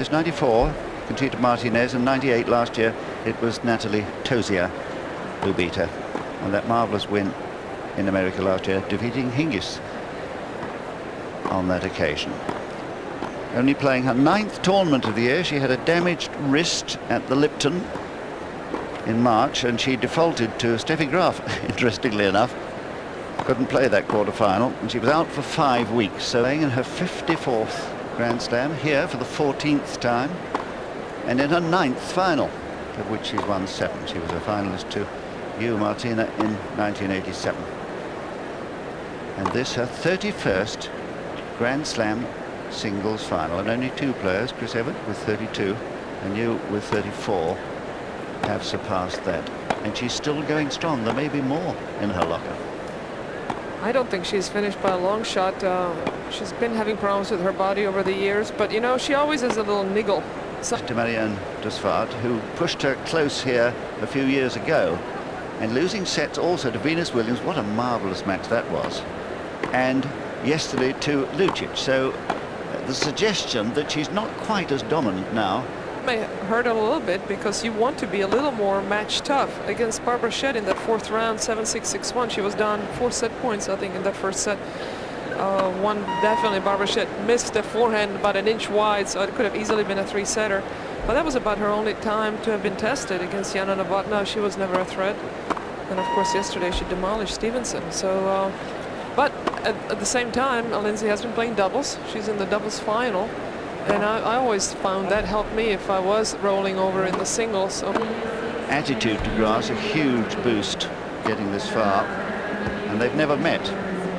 It's 94, Conchita Martinez, and 98 last year it was Natalie Tozier who beat her on that marvellous win in America last year, defeating Hingis on that occasion. Only playing her 9th tournament of the year. She had a damaged wrist at the Lipton in March, and she defaulted to Steffi Graf, interestingly enough. Couldn't play that quarter-final, and she was out for 5 weeks. So playing in her 54th Grand Slam, here for the 14th time, and in her 9th final, of which she's won 7. She was a finalist to U Martina in 1987. And this her 31st Grand Slam singles final, and only 2 players, Chris Evert with 32 and you with 34, have surpassed that. And she's still going strong. There may be more in her locker. I don't think she's finished by a long shot. She's been having problems with her body over the years, but you know, she always has a little niggle. So to Marianne Dusvart, who pushed her close here a few years ago, and losing sets also to Venus Williams. What a marvellous match that was. And yesterday to Lucic. So the suggestion that she's not quite as dominant now may hurt a little bit, because you want to be a little more match tough. Against Barbara Shedd in that 4th round, 7-6, 6-1, she was down 4 set points, I think, in that first set. One definitely, Barbara Shedd missed the forehand about an inch wide, so it could have easily been a 3-setter. But that was about her only time to have been tested. Against Jana Novotná, she was never a threat. And of course yesterday she demolished Stevenson. So, but at the same time, Lindsay has been playing doubles. She's in the doubles final. And I always found that helped me if I was rolling over in the singles. So. Attitude to grass, a huge boost getting this far, and they've never met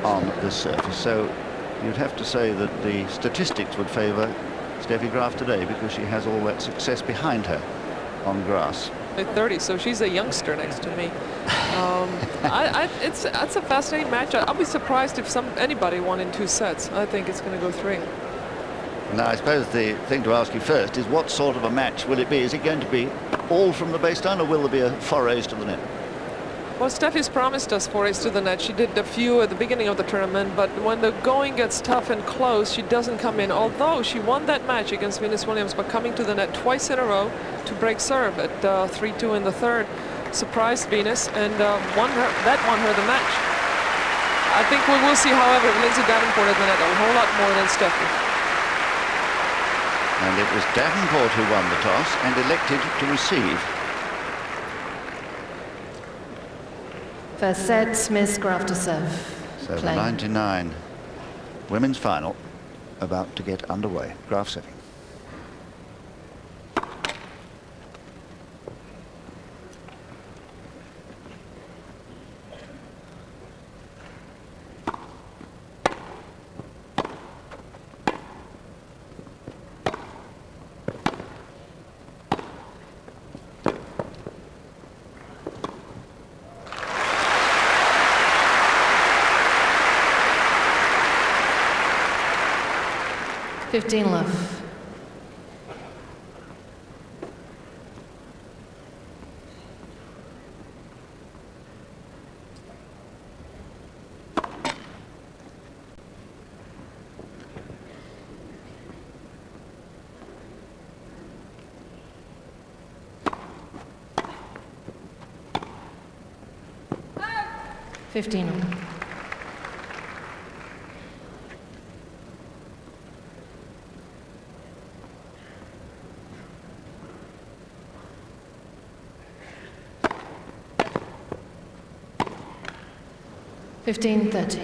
on this surface. So you'd have to say that the statistics would favour Steffi Graf today, because she has all that success behind her on grass. At 30, so she's a youngster next to me. It's a fascinating match. I'll be surprised if anybody won in 2 sets. I think it's going to go 3. Now, I suppose the thing to ask you first is, what sort of a match will it be? Is it going to be all from the baseline, or will there be a forays to the net? Well, Steffi's promised us forays to the net. She did a few at the beginning of the tournament, but when the going gets tough and close, she doesn't come in. Although she won that match against Venus Williams by coming to the net twice in a row to break serve at 3-2 in the 3rd. Surprised Venus and won her the match. I think we will see, however, Lindsay Davenport at the net a whole lot more than Steffi. And it was Davenport who won the toss and elected to receive. First set, Miss Graf to serve. So the 99 women's final about to get underway. Graf setting. Love. All. 15-13.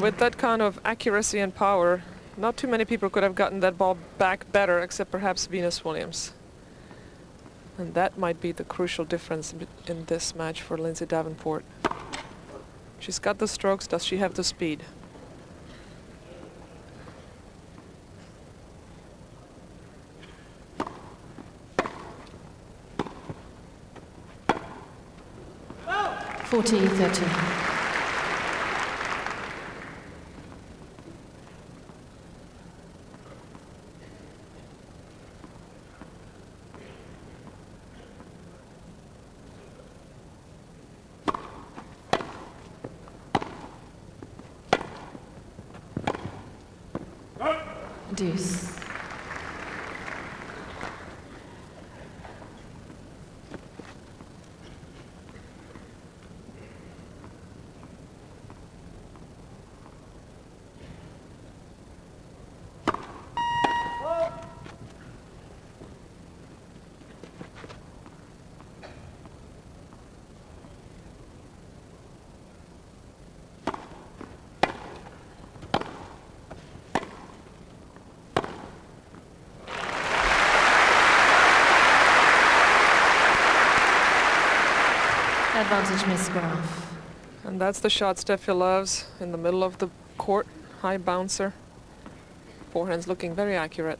With that kind of accuracy and power, not too many people could have gotten that ball back better, except perhaps Venus Williams. And that might be the crucial difference in this match for Lindsay Davenport. She's got the strokes. Does she have the speed? Oh! 40-30. Deuce. Advantage, Miss Graf. And that's the shot Steffi loves, in the middle of the court. High bouncer. Forehand's looking very accurate.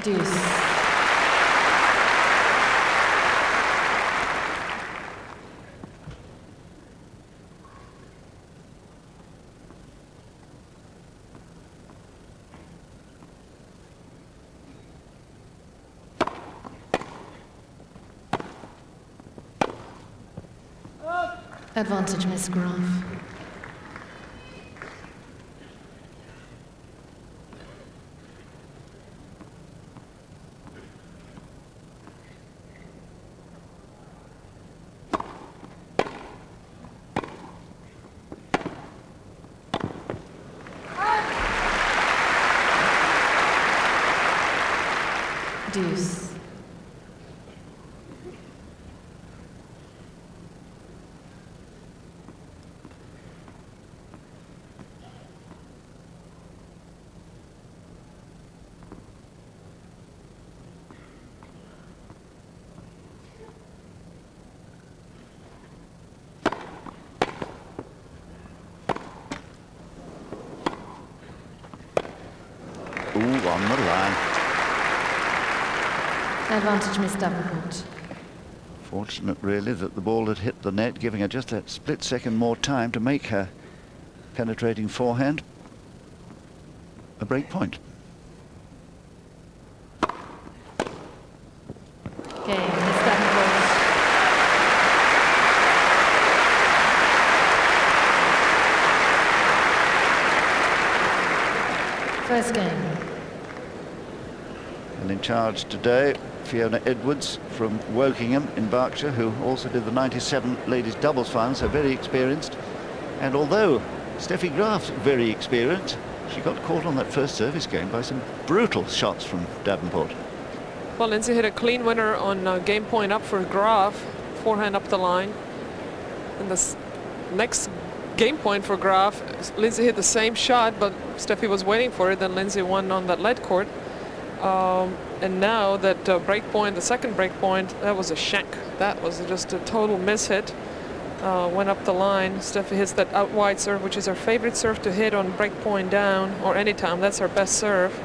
Deuce. Advantage, Miss Graf. Deuce. Ooh, on the line. Advantage, Miss Davenport. Fortunate, really, that the ball had hit the net, giving her just a split second more time to make her penetrating forehand a break point. Game, Miss Davenport. First game. And in charge today, Fiona Edwards from Wokingham in Berkshire, who also did the 97 ladies doubles final, so very experienced. And although Steffi Graf's very experienced, she got caught on that first service game by some brutal shots from Davenport. Well, Lindsay hit a clean winner on game point up for Graf, forehand up the line. And the next game point for Graf, Lindsay hit the same shot, but Steffi was waiting for it. Then Lindsay won on that lead court. And now that break point, the second break point, that was a shank. That was just a total mishit. Went up the line. Steffi hits that out wide serve, which is her favorite serve to hit on break point down or anytime. That's her best serve.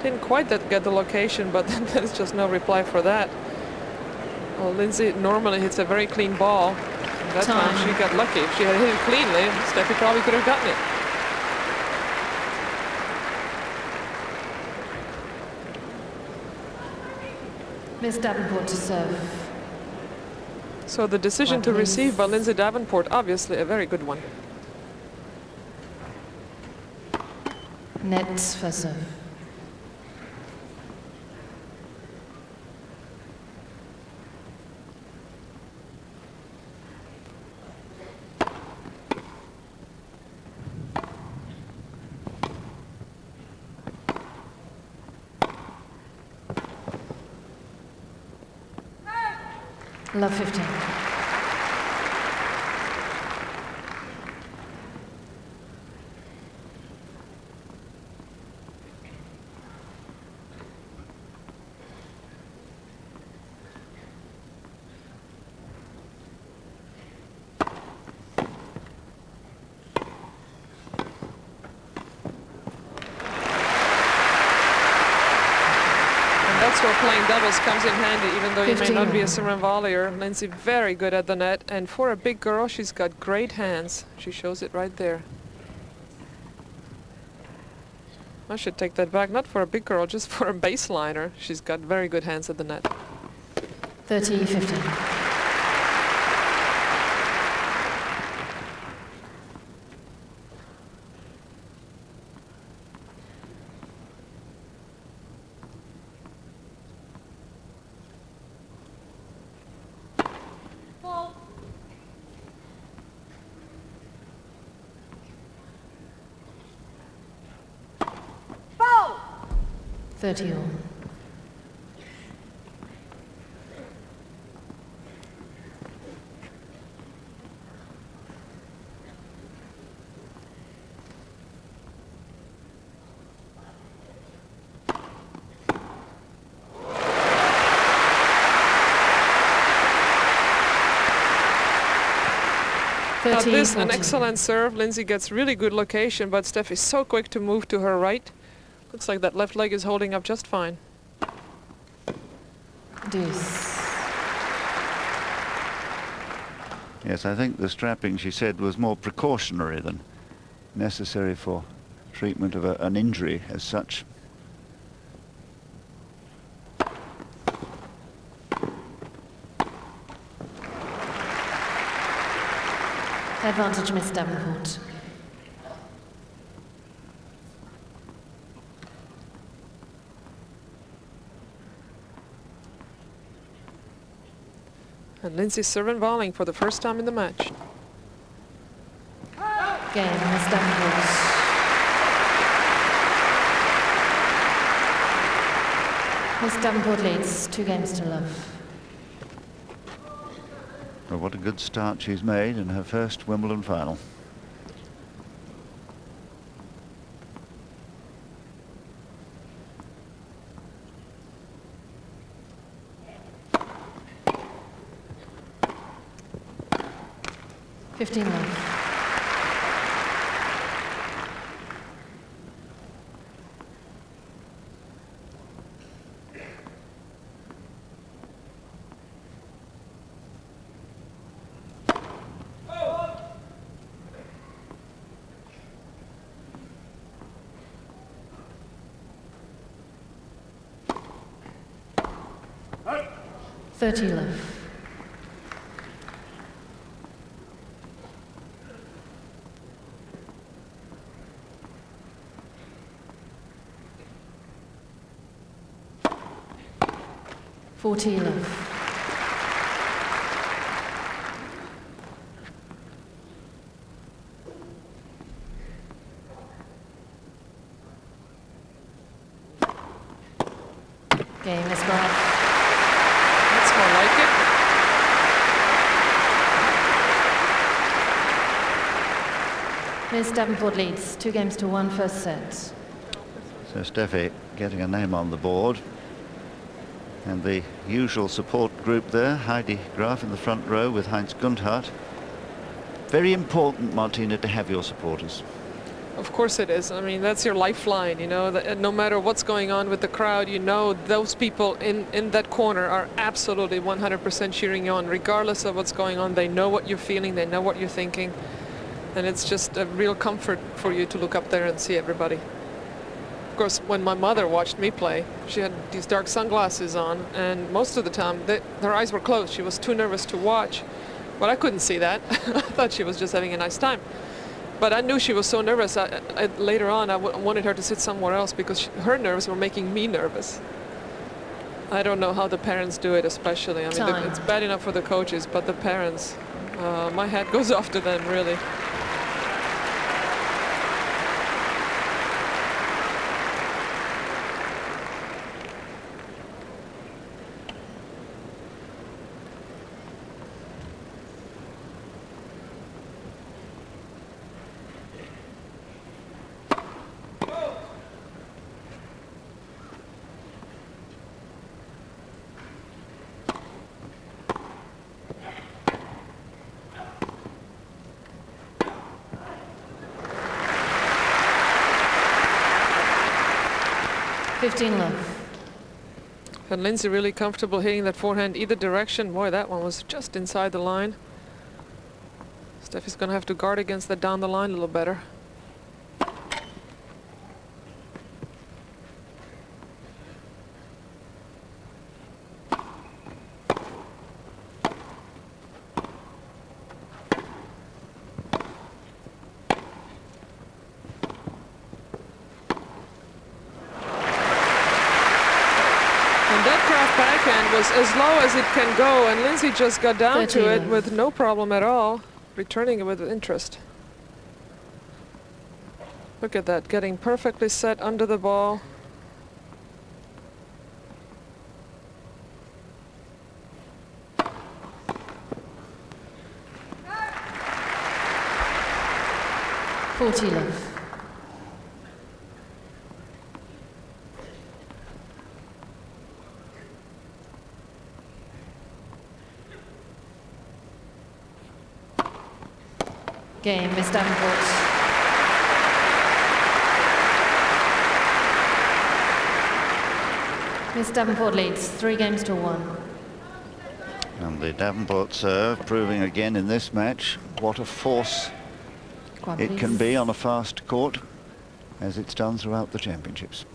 Didn't quite get the location, but there's just no reply for that. Well, Lindsay normally hits a very clean ball. And that time she got lucky. If she had hit it cleanly, Steffi probably could have gotten it. Miss Davenport to serve. So the decision to receive by Lindsay Davenport, obviously a very good one. Net for serve. Love 15. that's where playing doubles comes in handy, even though you may not be a 15. serve volleyer. Lindsay very good at the net, and for a big girl, she's got great hands. She shows it right there. I should take that back, not for a big girl, just for a baseliner. She's got very good hands at the net. 30-15. Ball. 30 all. Now this, an 14. excellent serve. Lindsay gets really good location, but Steffi is so quick to move to her right. Looks like that left leg is holding up just fine. Deuce. Yes, I think the strapping, she said, was more precautionary than necessary for treatment of an injury as such. Advantage, Miss Davenport. And Lindsay serving volleying for the first time in the match. Game, Miss Davenport. Miss Davenport leads 2 games to love. Well, what a good start she's made in her first Wimbledon final. Fifteen love. Hey. 30 love. Forty love. Game is Graf. That's more like it. Miss Davenport leads 2 games to 1 first set. So Steffi getting a name on the board. And the usual support group there, Heidi Graf in the front row with Heinz Gundhardt. Very important, Martina, to have your supporters. Of course it is. I mean, that's your lifeline, you know. No matter what's going on with the crowd, you know those people in that corner are absolutely 100% cheering you on. Regardless of what's going on, they know what you're feeling, they know what you're thinking. And it's just a real comfort for you to look up there and see everybody. Of course, when my mother watched me play, she had these dark sunglasses on, and most of the time her eyes were closed. She was too nervous to watch, but I couldn't see that. I thought she was just having a nice time. But I knew she was so nervous. Later on, I wanted her to sit somewhere else because her nerves were making me nervous. I don't know how the parents do it, especially. I mean, it's bad enough for the coaches, but the parents, my hat goes off to them, really. Fifteen love. And Lindsay really comfortable hitting that forehand either direction. Boy, that one was just inside the line. Steffi's going to have to guard against that down the line a little better. Was as low as it can go, and Lindsay just got down to it with no problem at all, returning it with interest. Look at that, getting perfectly set under the ball. love. Game, Miss Davenport. Miss Davenport leads 3-1. And the Davenport serve proving again in this match what a force it can be on a fast court, as it's done throughout the championships.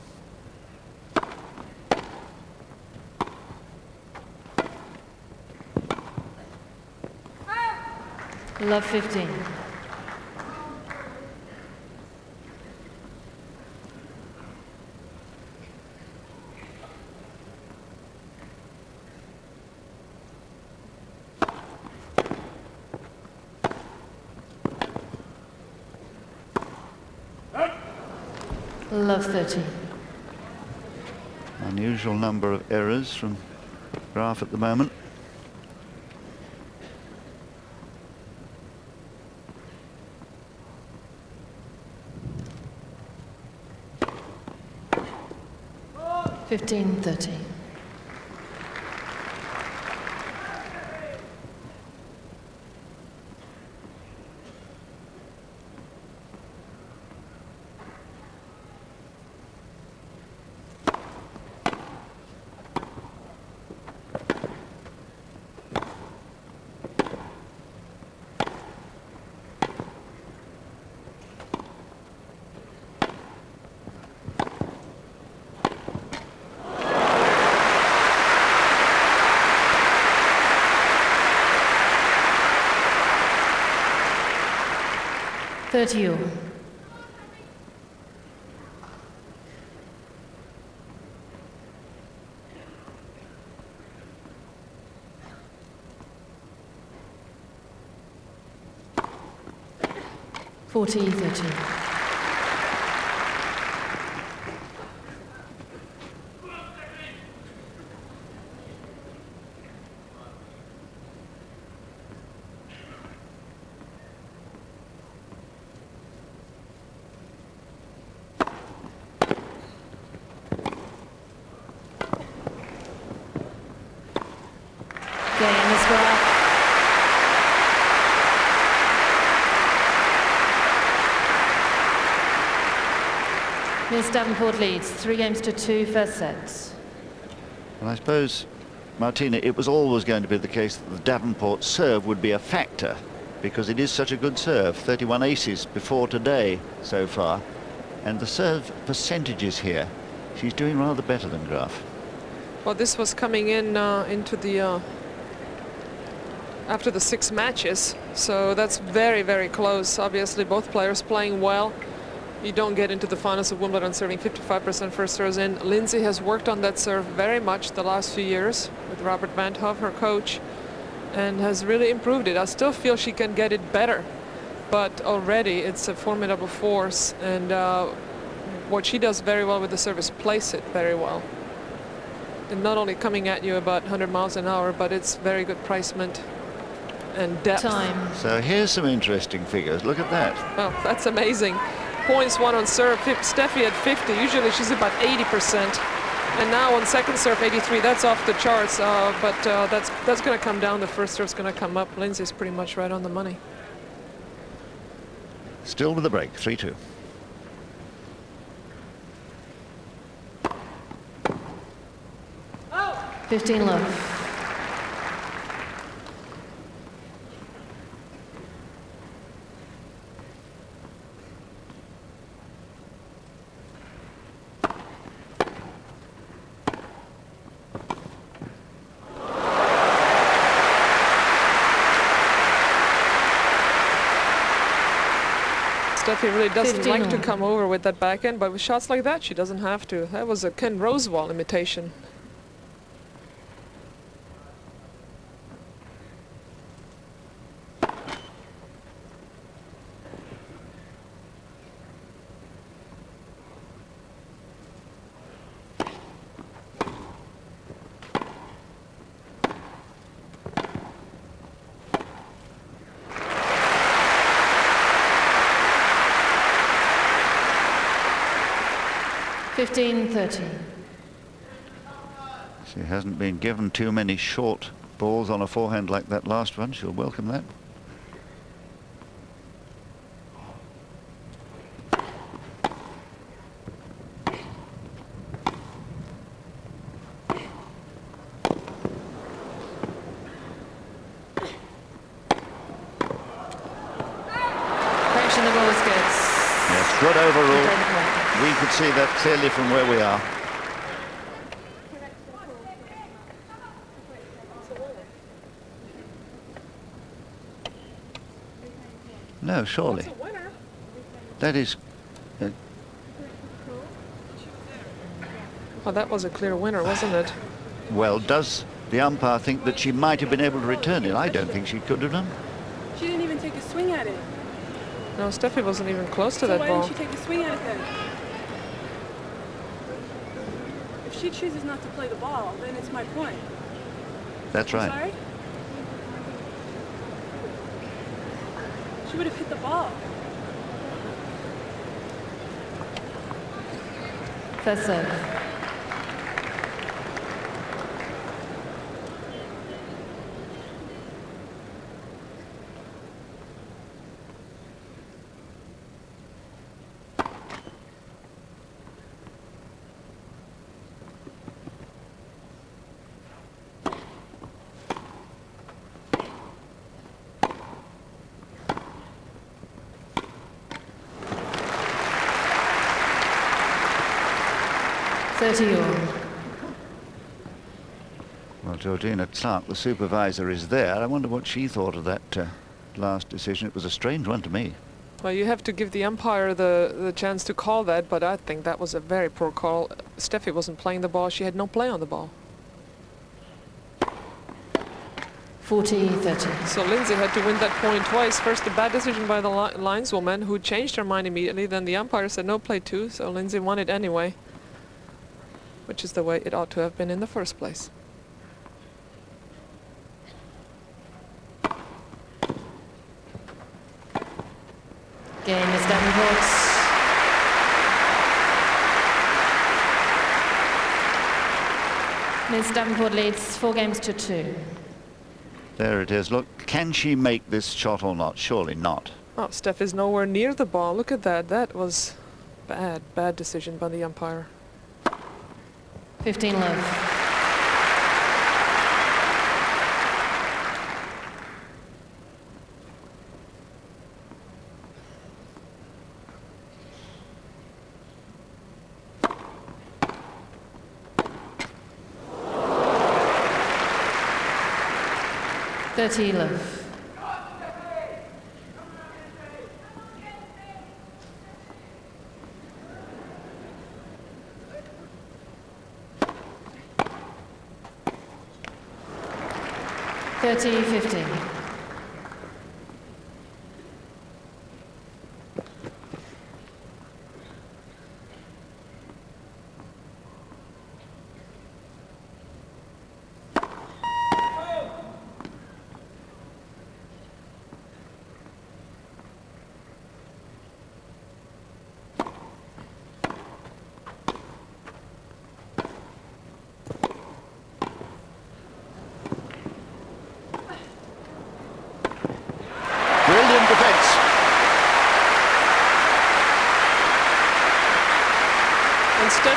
Love 15. Love 13. Unusual number of errors from Graf at the moment. $15.30. $30. $40.30. Miss Davenport leads 3-2 first sets. And I suppose, Martina, it was always going to be the case that the Davenport serve would be a factor, because it is such a good serve. 31 aces before today so far, and the serve percentages here, she's doing rather better than Graf. Well, this was coming in into the after the 6 matches, so that's very, very close. Obviously, both players playing well. You don't get into the finals of Wimbledon serving 55% first serves in. Lindsay has worked on that serve very much the last few years with Robert Van Hove, her coach, and has really improved it. I still feel she can get it better, but already it's a formidable force, and what she does very well with the serve is place it very well. And not only coming at you about 100 miles an hour, but it's very good placement and depth. Time. So here's some interesting figures. Look at that. Oh, that's amazing. Points won on serve, Steffi at 50. Usually she's about 80%, and now on second serve 83. That's off the charts, but that's going to come down. The first serve's going to come up. Lindsay's pretty much right on the money. Still with the break, 3-2. 15 love. Steffi really doesn't 15 like to all. come over with that backhand, but with shots like that, she doesn't have to. That was a Ken Rosewall imitation. Fifteen 30. She hasn't been given too many short balls on a forehand like that last one. She'll welcome that. Correction, the ball was good. Yes, good overall. Davenport. We could see that clearly from where we are. No, surely. That is... Well, that was a clear winner, wasn't it? well, does the umpire think that she might have been able to return it? I don't think she could have done. She didn't even take a swing at it. No, Steffi wasn't even close to So that why ball. didn't she take a swing at it then? If she chooses not to play the ball, then it's my point. That's right. Sorry? She would have hit the ball. First serve. Well, Georgina Clark, the supervisor, is there. I wonder what she thought of that last decision. It was a strange one to me. Well, you have to give the umpire the chance to call that, but I think that was a very poor call. Steffi wasn't playing the ball. She had no play on the ball. 40-30. So Lindsay had to win that point twice. First, a bad decision by the lineswoman, who changed her mind immediately. Then the umpire said no play two, so Lindsay won it anyway, which is the way it ought to have been in the first place. Game is Davenport. Miss Davenport leads 4-2. There it is. Look, can she make this shot or not? Surely not. Oh, Steph is nowhere near the ball. Look at that. That was bad decision by the umpire. 15 love. Love. $30-15.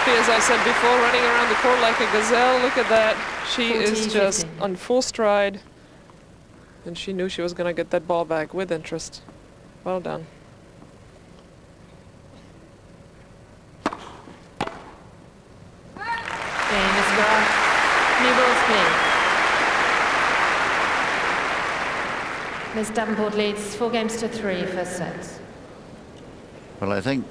Steffi, as I said before, running around the court like a gazelle. Look at that. She 14, is just 15. on full stride. And she knew she was going to get that ball back with interest. Well done. Game is Graf. New balls play. Miss Davenport leads 4-3, first set. Well, I think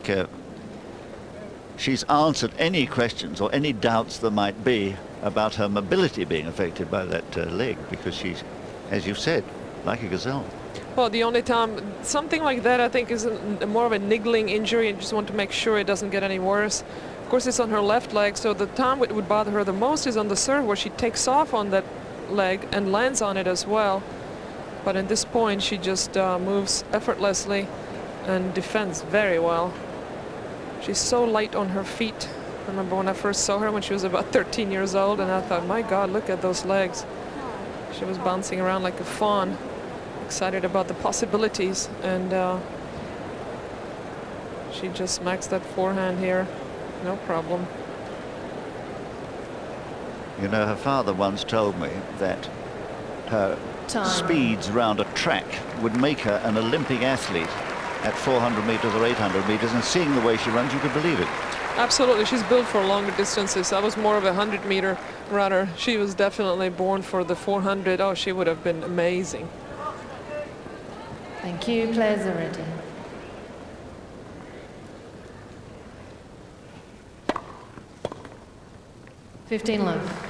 she's answered any questions or any doubts there might be about her mobility being affected by that leg, because she's, as you've said, like a gazelle. Well, the only time something like that, I think, is more of a niggling injury, and just want to make sure it doesn't get any worse. Of course, it's on her left leg, so the time it would bother her the most is on the serve, where she takes off on that leg and lands on it as well. But at this point, she just moves effortlessly and defends very well. She's so light on her feet. I remember when I first saw her when she was about 13 years old, and I thought, my God, look at those legs. She was bouncing around like a fawn, excited about the possibilities, and she just smacks that forehand here, no problem. You know, her father once told me that her speeds around a track would make her an Olympic athlete at 400 meters or 800 meters, and seeing the way she runs, you could believe it. Absolutely, she's built for longer distances. I was more of a 100-meter runner. She was definitely born for the 400. Oh, she would have been amazing. Thank you, players are ready. Fifteen love.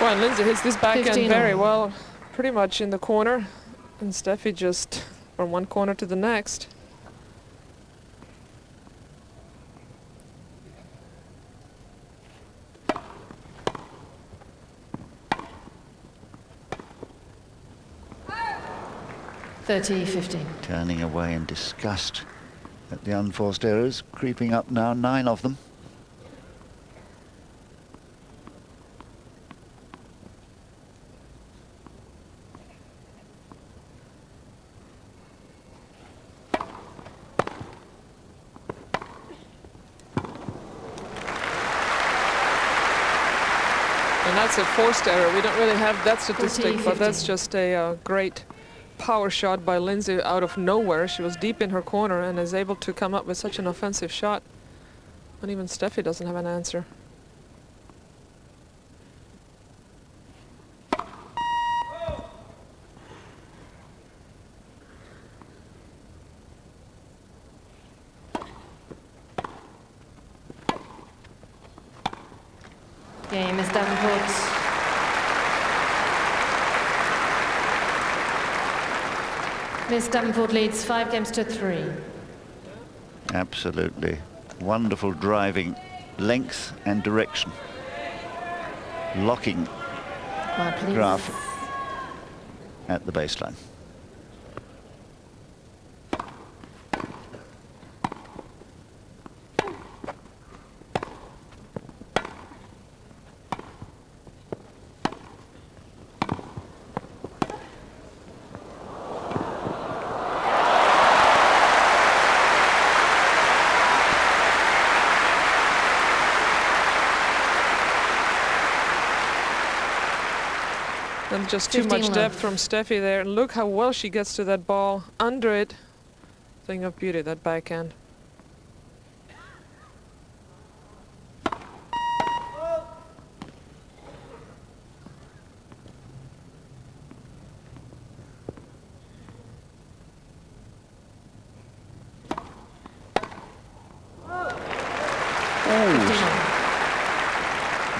Well, Lindsay hits this backhand 15 very all. well, pretty much in the corner, and Steffi just from one corner to the next. $30-15. Turning away in disgust at the unforced errors, creeping up now, 9 of them. And that's a forced error. We don't really have that statistic, 14, but that's 15. just a great power shot by Lindsay out of nowhere. She was deep in her corner and is able to come up with such an offensive shot. And even Steffi doesn't have an answer. Game is Davenport. Miss Davenport leads 5-3. Absolutely wonderful driving length and direction. Locking Please. Graf at the baseline. And just too 15 much love. depth from Steffi there. And look how well she gets to that ball under it. Thing of beauty, that backhand.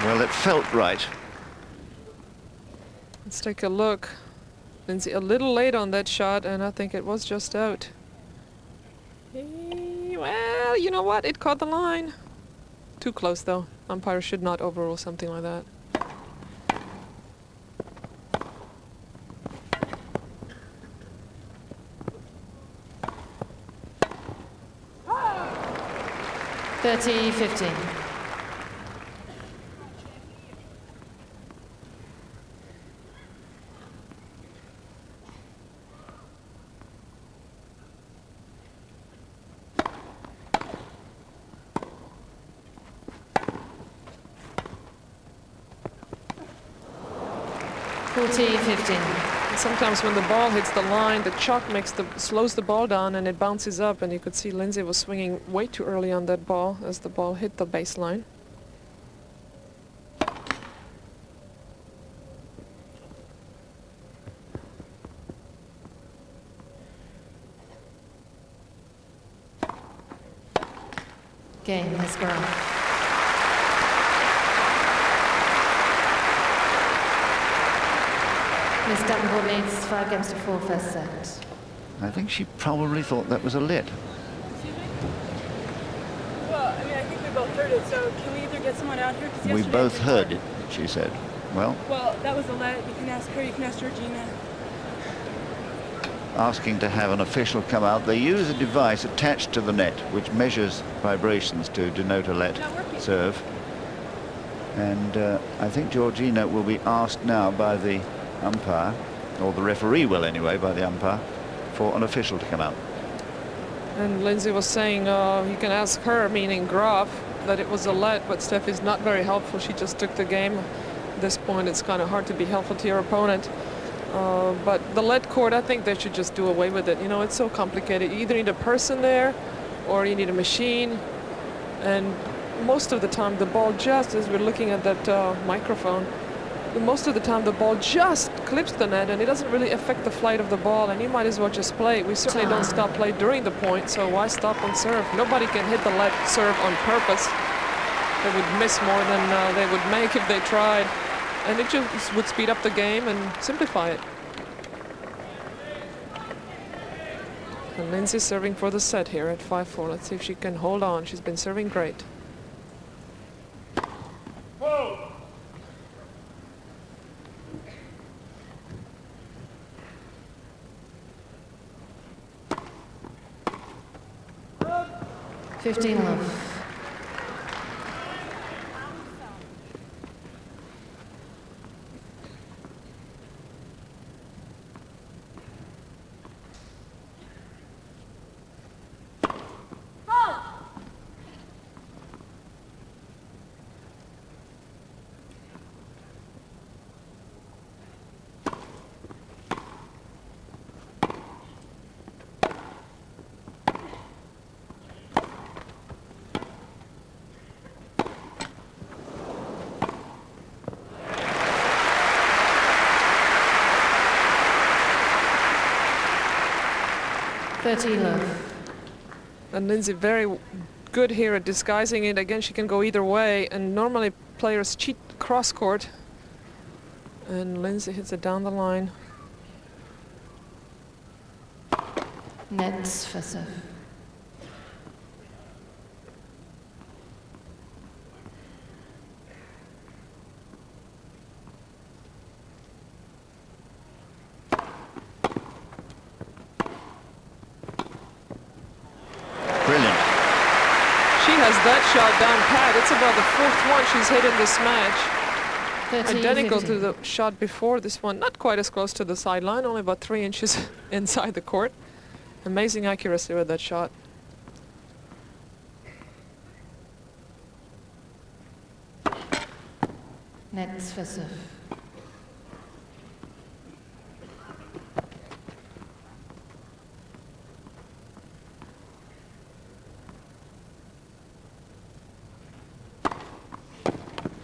Well, it felt right. Let's take a look. Lindsay a little late on that shot, and I think it was just out. Well, Well, you know what? It caught the line. Too close, though. Umpire should not overrule something like that. Oh! 30-15. Sometimes when the ball hits the line, the chalk slows the ball down and it bounces up, and you could see Lindsay was swinging way too early on that ball as the ball hit the baseline. Game has Graf. Miss Davenport leads 5-4 first set. I think she probably thought that was a lit. Excuse me? Well, I mean, I think we both heard it, so can we either get someone out here? 'Cause We yesterday both we heard thought- it, she said. Well, Well, that was a let. You can ask her, you can ask Georgina. asking to have an official come out. They use a device attached to the net which measures vibrations to denote a let Not working. serve. And I think Georgina will be asked now by the umpire, or the referee will anyway, by the umpire, for an official to come out. And Lindsay was saying you can ask her, meaning Graf, that it was a let, but Steffi's not very helpful. She just took the game. At this point, it's kind of hard to be helpful to your opponent. But the let court, I think they should just do away with it. You know, it's so complicated. You either need a person there or you need a machine. And most of the time, the ball just, as we're looking at that microphone, most of the time the ball just clips the net and it doesn't really affect the flight of the ball, and you might as well just play. We certainly don't stop play during the point, so why stop on serve? Nobody can hit the let serve on purpose. They would miss more than they would make if they tried, and it just would speed up the game and simplify it. And Lindsay's serving for the set here at 5-4. Let's see if she can hold on. She's been serving great. Whoa! 15 love. Foul! 30 love. And Lindsay very good here at disguising it. Again, she can go either way, and normally players cheat cross court. And Lindsay hits it down the line. Nets for serve. Brilliant. She has that shot down pat. It's about the fourth one she's hit in this match. 30, Identical 15. to the shot before this one. Not quite as close to the sideline, only about 3 inches inside the court. Amazing accuracy with that shot. Nets for serve.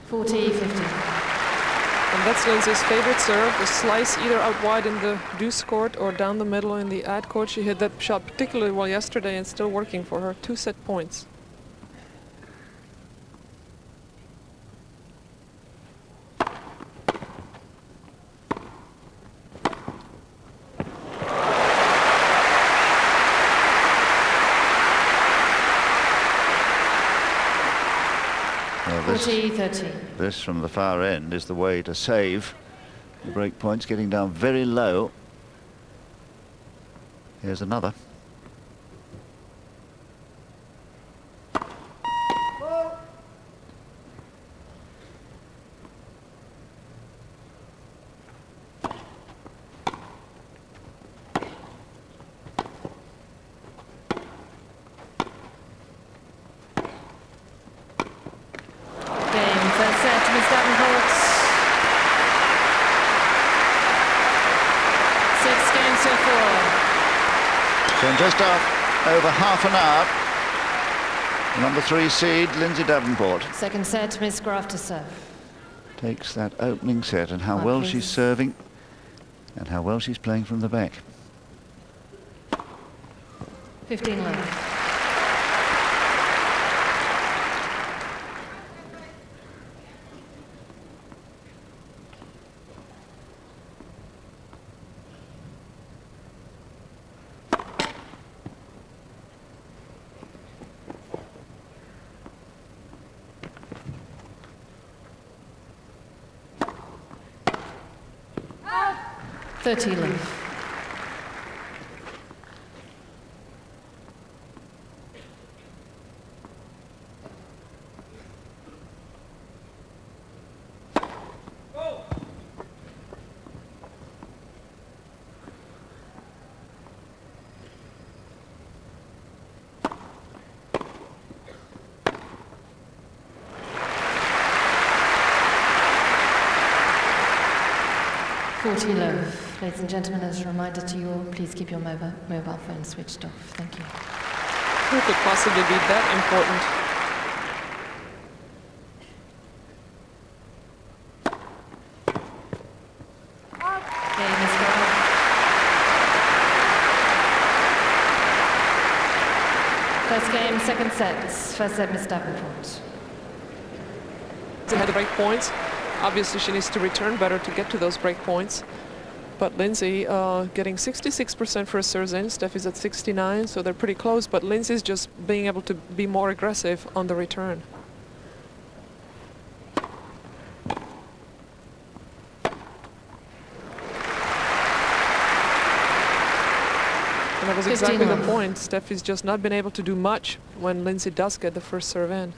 Forty, 50. And that's Lindsay's favorite serve, the slice either out wide in the deuce court or down the middle in the ad court. She hit that shot particularly well yesterday and still working for her. 2 set points. 40-30. This from the far end is the way to save the break points, getting down very low. Here's another. So in just over half an hour, number 3 seed, Lindsay Davenport. Second set, Miss Graf to serve. Takes that opening set, and how well she's serving and how well she's playing from the back. 15 love. Love. Love. Ladies and gentlemen, as a reminder to you all, please keep your mobile phone switched off. Thank you. Who could possibly be that important? Okay, Miss Graf. First game, second set. First set, Miss Davenport. They had the break points. Obviously, she needs to return better to get to those break points. But Lindsay getting 66% for her serves in. Steffi's at 69, so they're pretty close. But Lindsay's just being able to be more aggressive on the return. And that was exactly the point. Steffi's just not been able to do much when Lindsay does get the first serve in.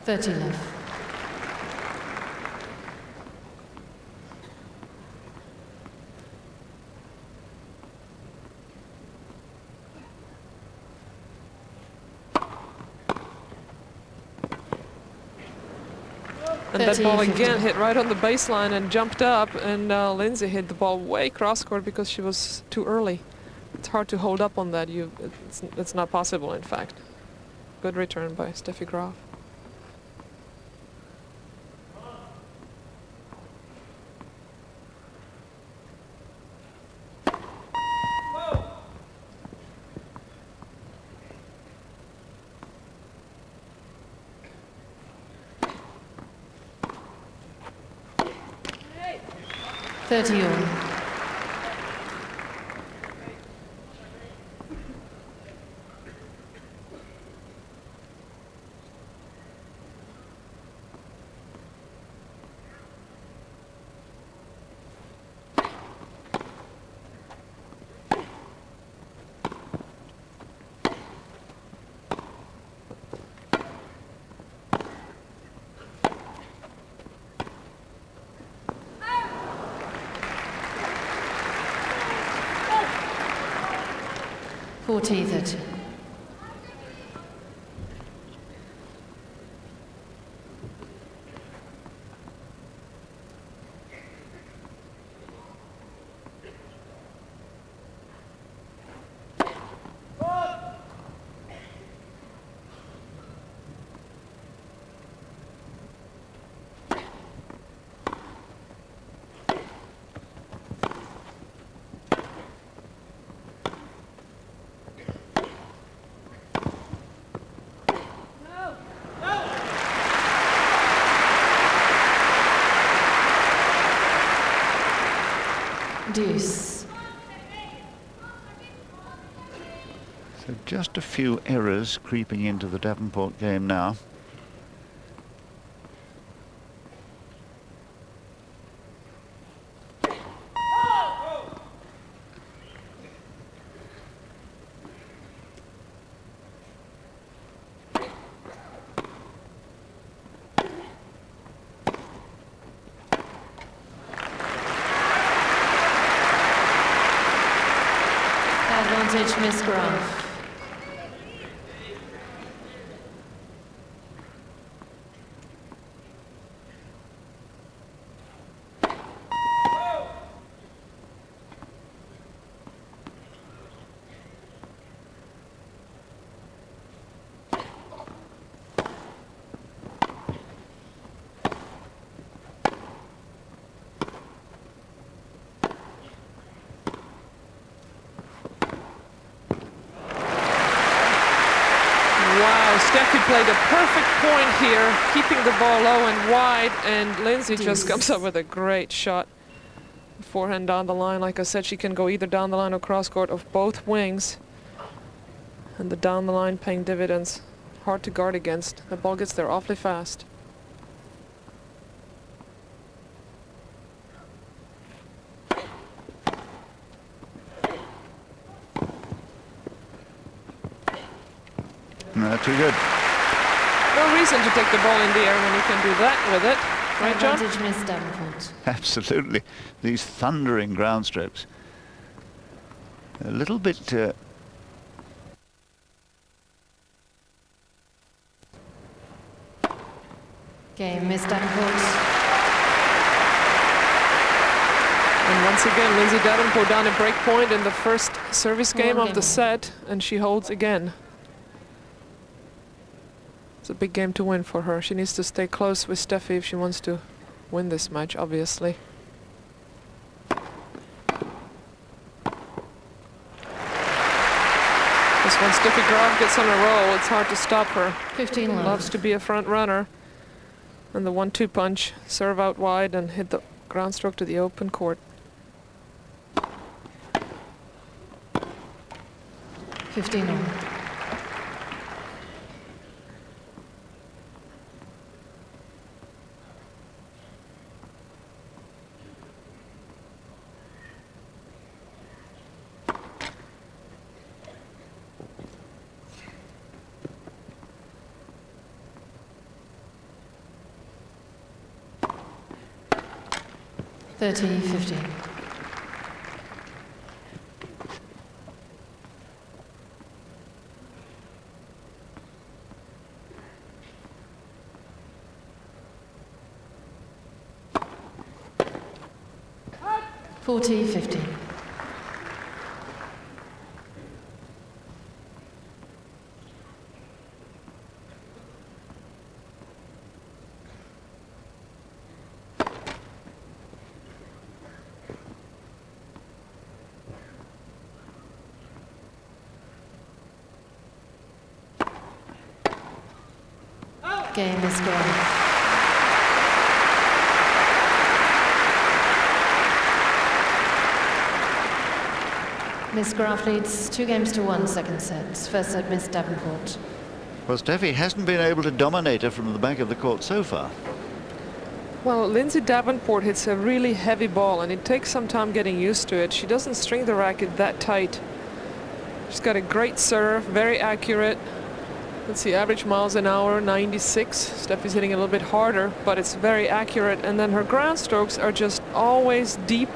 30 love. And that ball again hit right on the baseline and jumped up, and Lindsay hit the ball way cross-court because she was too early. It's hard to hold up on that. It's not possible, in fact. Good return by Steffi Graf. That. Deuce. So just a few errors creeping into the Davenport game now. Advantage, Miss Graf. Steffi played a perfect point here, keeping the ball low and wide, and Lindsay just comes up with a great shot. Forehand down the line. Like I said, she can go either down the line or cross court of both wings. And the down the line paying dividends. Hard to guard against. The ball gets there awfully fast. No, too good. No reason to take the ball in the air when you can do that with it. Right, John? Advantage, Miss Davenport. Absolutely. These thundering ground strokes. A little bit... Game, Miss Davenport. And once again, Lindsay Davenport down a break point in the first service game of the set, and she holds again. It's a big game to win for her. She needs to stay close with Steffi if she wants to win this match, obviously. Because when Steffi Graf gets on a roll, it's hard to stop her. 15 love. Loves to be a front runner. And the 1-2 punch, serve out wide and hit the ground stroke to the open court. 15 all. Thirty, 15. Forty, 15. Game is gone. Miss Graf leads 2-1 second set. First set, Miss Davenport. Well, Steffi hasn't been able to dominate her from the back of the court so far. Well, Lindsay Davenport hits a really heavy ball, and it takes some time getting used to it. She doesn't string the racket that tight. She's got a great serve, very accurate. Let's see, average miles an hour, 96. Steffi's hitting a little bit harder, but it's very accurate. And then her ground strokes are just always deep,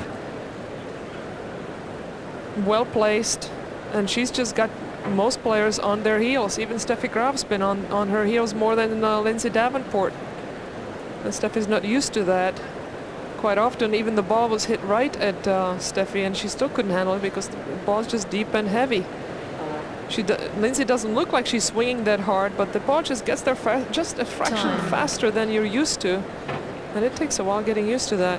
well placed, and she's just got most players on their heels. Even Steffi Graf's been on her heels more than Lindsay Davenport. And Steffi's not used to that. Quite often, even the ball was hit right at Steffi, and she still couldn't handle it because the ball's just deep and heavy. Lindsay doesn't look like she's swinging that hard, but the ball just gets there just a fraction faster than you're used to. And it takes a while getting used to that.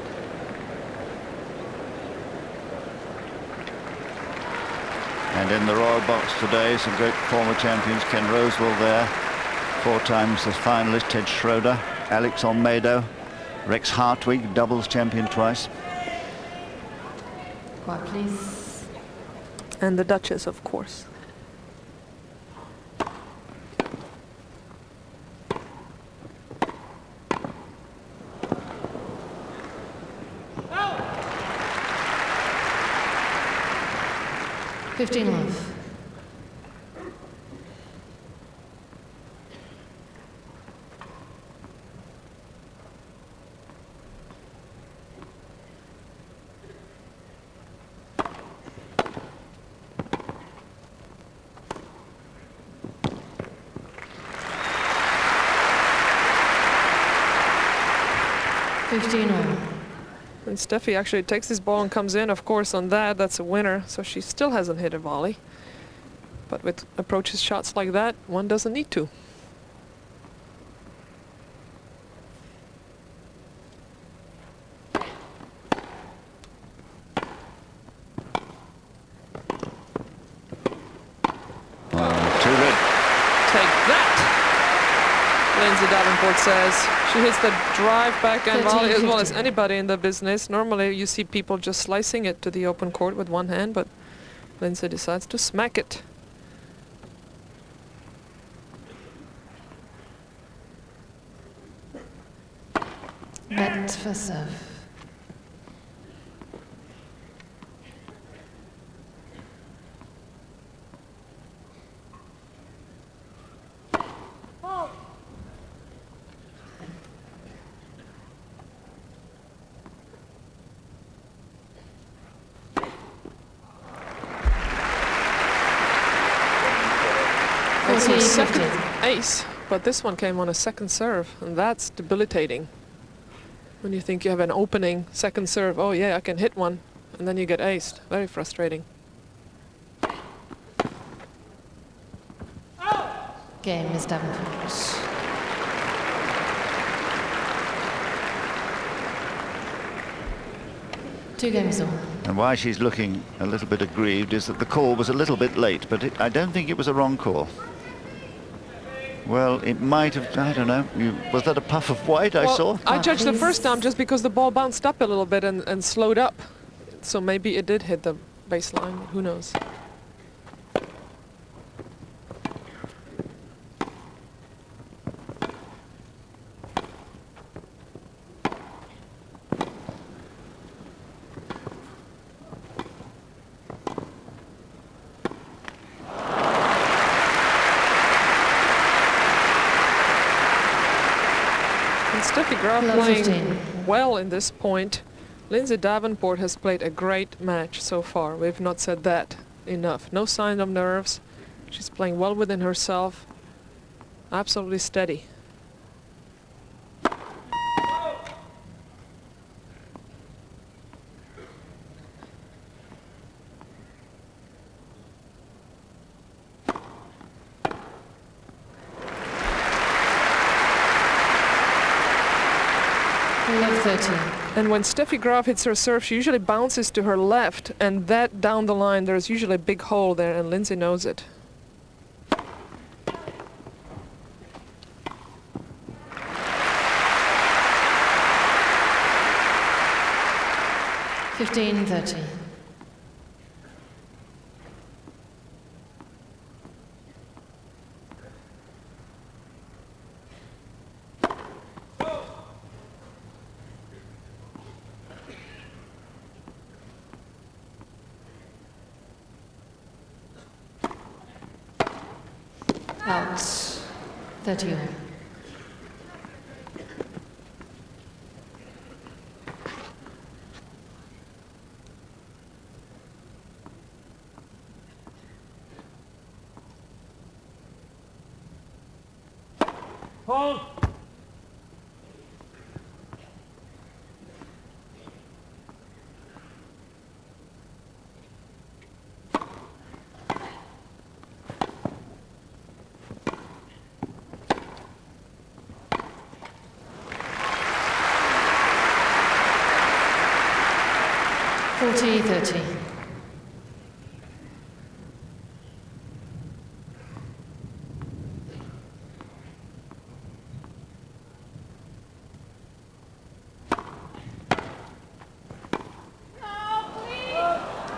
And in the Royal Box today, some great former champions. Ken Rosewell there, 4 times as finalist. Ted Schroeder, Alex Olmedo, Rex Hartwig, doubles champion twice. Quiet, please. And the Duchess, of course. 15 love. And Steffi actually takes this ball and comes in, of course, on that. That's a winner. So she still hasn't hit a volley. But with approaches shots like that, one doesn't need to. Lindsay Davenport says she hits the drive backhand volley as well as anybody in the business. Normally you see people just slicing it to the open court with one hand, but Lindsay decides to smack it. Net for serve. That's her second ace, but this one came on a second serve, and that's debilitating. When you think you have an opening second serve, oh yeah, I can hit one, and then you get aced. Very frustrating. Game is Davenport. Two games all. And why she's looking a little bit aggrieved is that the call was a little bit late, but I don't think it was a wrong call. Well, it might have, I don't know. Was that a puff of white I saw? I judged the first time just because the ball bounced up a little bit and slowed up. So maybe it did hit the baseline, who knows. Steffi Graf playing well in this point. Lindsay Davenport has played a great match so far. We've not said that enough. No sign of nerves. She's playing well within herself. Absolutely steady. And when Steffi Graf hits her serve, she usually bounces to her left, and that down the line, there's usually a big hole there, and Lindsay knows it. $15-30. Out. 30. Hold. $40-30.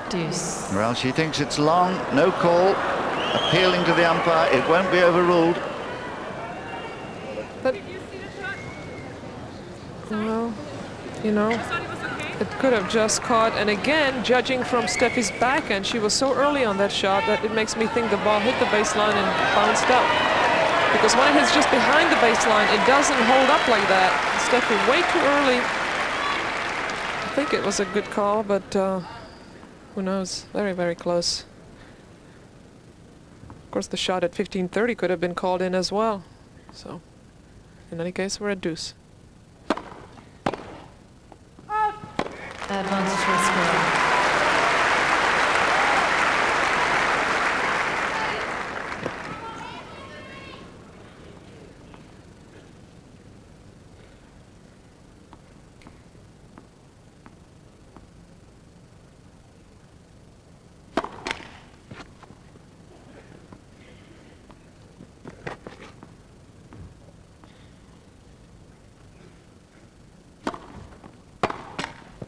Deuce. Well, she thinks it's long, no call, appealing to the umpire, it won't be overruled. But, well, you know, I thought it was okay. It could have just caught, and again, judging from Steffi's backhand, she was so early on that shot that it makes me think the ball hit the baseline and bounced out. Because when it hits just behind the baseline, it doesn't hold up like that. Steffi way too early. I think it was a good call, but who knows? Very, very close. Of course, the shot at 15:30 could have been called in as well. So, in any case, we're at deuce. Advantage for score.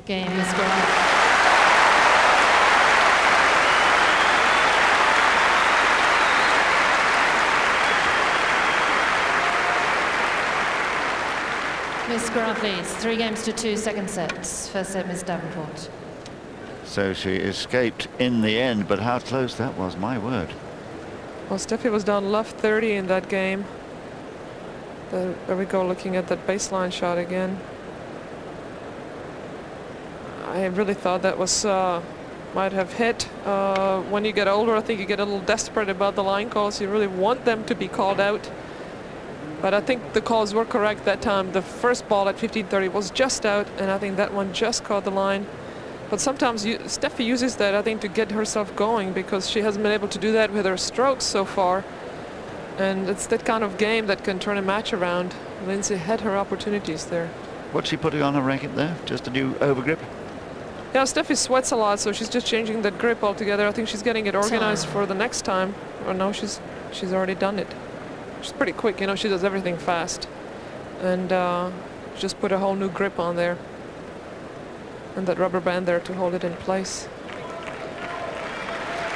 Game is Graf. Miss Graf leads 3 games to 2, second set. First set, Miss Davenport. So she escaped in the end, but how close that was, my word. Well, Steffi was down left 30 in that game. There we go, looking at that baseline shot again. I really thought that was might have hit. When you get older, I think you get a little desperate about the line calls. You really want them to be called out. But I think the calls were correct that time. The first ball at 15:30 was just out, and I think that one just caught the line. But sometimes Steffi uses that, I think, to get herself going, because she hasn't been able to do that with her strokes so far. And it's that kind of game that can turn a match around. Lindsay had her opportunities there. What's she putting on her racket there? Just a new overgrip? Yeah, Steffi sweats a lot, so she's just changing that grip altogether. I think she's getting it organized for the next time. Or no, she's already done it. She's pretty quick, you know, she does everything fast. And just put a whole new grip on there. And that rubber band there to hold it in place.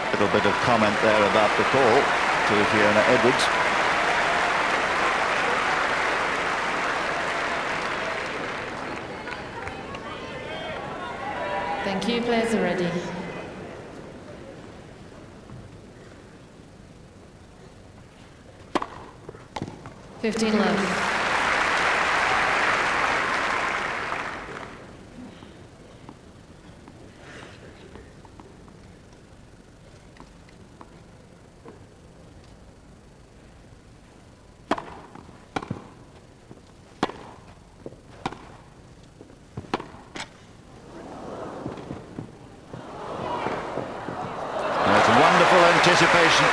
A little bit of comment there about the call to Fiona Edwards. Thank you, players are ready. Fifteen left. Anticipation.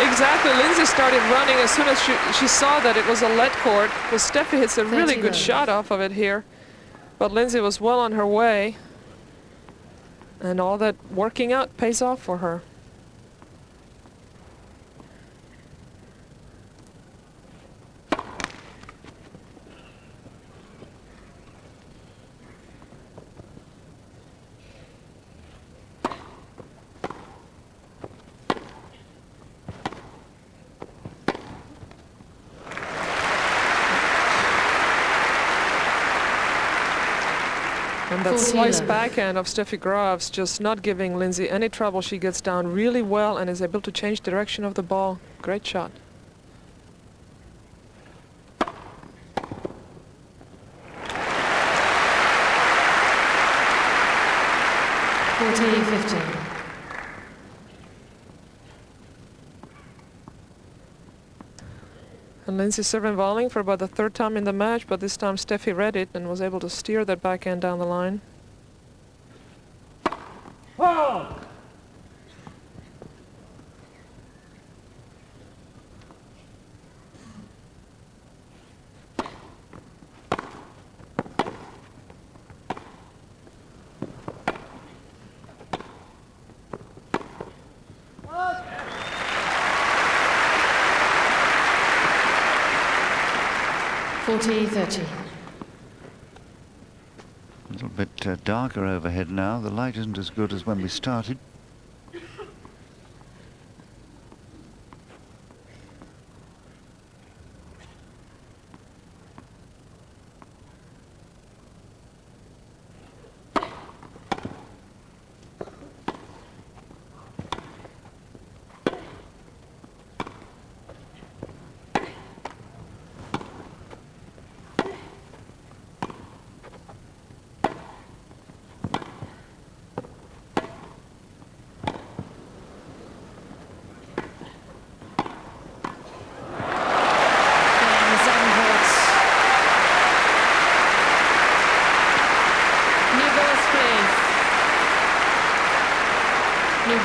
Exactly, Lindsay started running as soon as she saw that it was a lead court. Well, Steffi hits a really good shot off of it here. But Lindsay was well on her way. And all that working out pays off for her. And that slice backhand of Steffi Graf's just not giving Lindsay any trouble. She gets down really well and is able to change direction of the ball. Great shot. And Lindsay serving volleying for about the third time in the match, but this time Steffi read it and was able to steer that backhand down the line. Hold! .30. A little bit darker overhead now. The light isn't as good as when we started.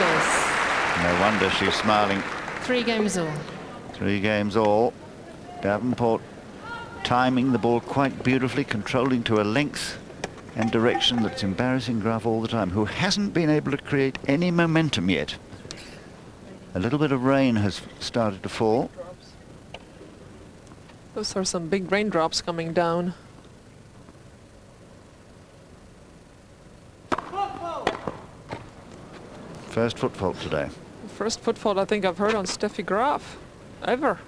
overs. No wonder she's smiling. 3 games all. 3 games all. Davenport timing the ball quite beautifully, controlling to a length and direction that's embarrassing Graf all the time, who hasn't been able to create any momentum yet. A little bit of rain has started to fall. Those are some big raindrops coming down. First foot fault today. First foot fault I think I've heard on Steffi Graf ever.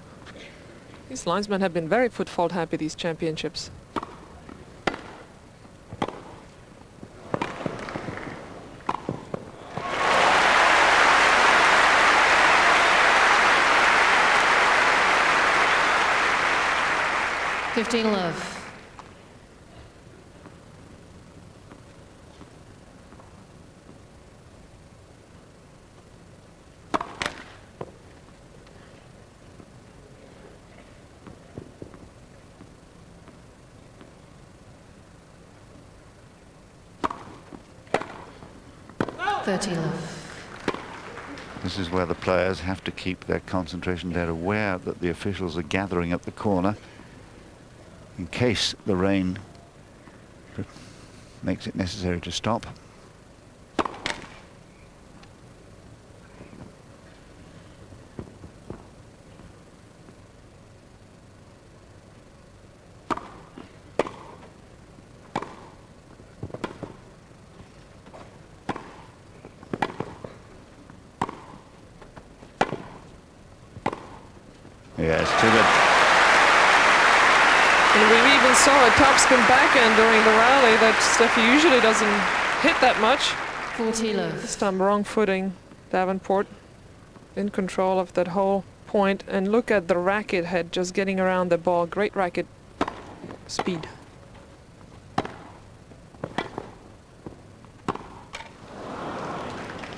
These linesmen have been very foot fault happy these championships. Love. This is where the players have to keep their concentration. They're aware that the officials are gathering at the corner in case the rain makes it necessary to stop. Yes, too good. And we even saw a topspin backhand during the rally that Steffi usually doesn't hit that much. 40 love. This time wrong footing. Davenport in control of that whole point. And look at the racket head just getting around the ball. Great racket speed.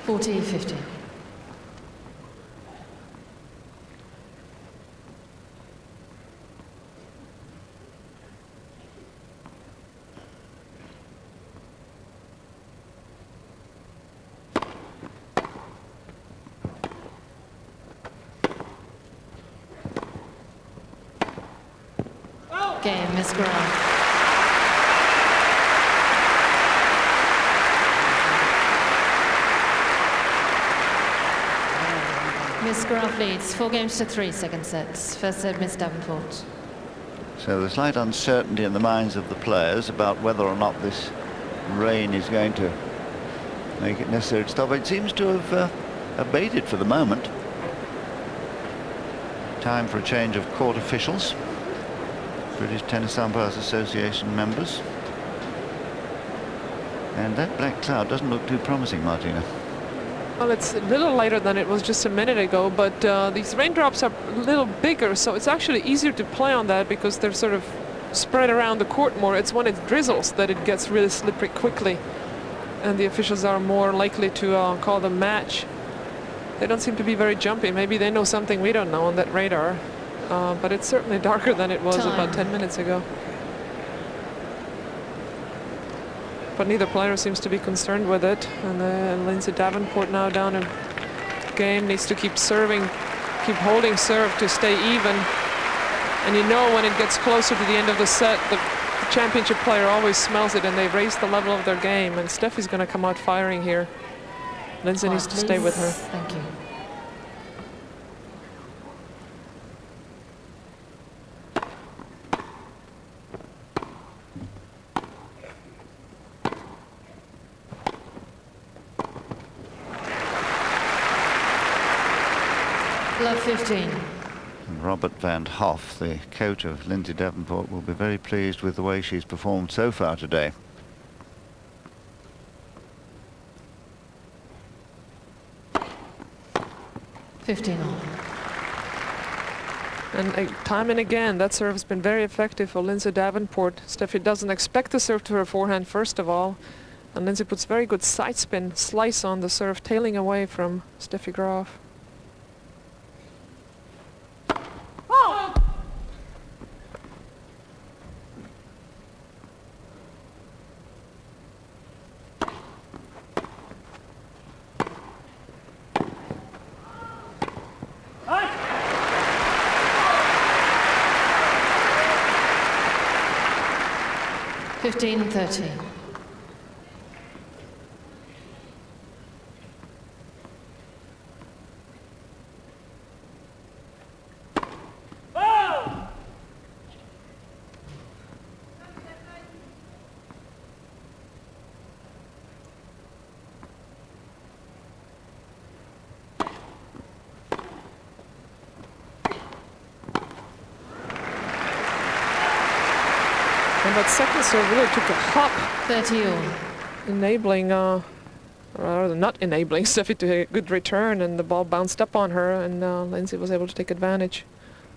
$40-50. Game, Miss Graf. Miss Graf leads 4-3, second sets. First set, Miss Davenport. So there's slight uncertainty in the minds of the players about whether or not this rain is going to make it necessary to stop. It seems to have abated for the moment. Time for a change of court officials. British Tennis Umpires Association members. And that black cloud doesn't look too promising, Martina. Well, it's a little lighter than it was just a minute ago, but these raindrops are a little bigger, so it's actually easier to play on that because they're sort of spread around the court more. It's when it drizzles that it gets really slippery quickly, and the officials are more likely to call the match. They don't seem to be very jumpy. Maybe they know something we don't know on that radar. But it's certainly darker than it was about 10 minutes ago. But neither player seems to be concerned with it. And Lindsay Davenport now down a game, needs to keep serving, keep holding serve to stay even. And you know when it gets closer to the end of the set, the championship player always smells it and they raise the level of their game. And Steffi's going to come out firing here. Lindsay needs to stay with her. Thank you. Love 15. And Robert van Hoff, the coach of Lindsay Davenport, will be very pleased with the way she's performed so far today. $15 And time and again, that serve has been very effective for Lindsay Davenport. Steffi doesn't expect the serve to her forehand, first of all. And Lindsay puts very good side spin slice on the serve, tailing away from Steffi Graf. 15-30. And that second serve really took a hop, 30 all. enabling, or not enabling Steffi to a good return, and the ball bounced up on her, and Lindsay was able to take advantage.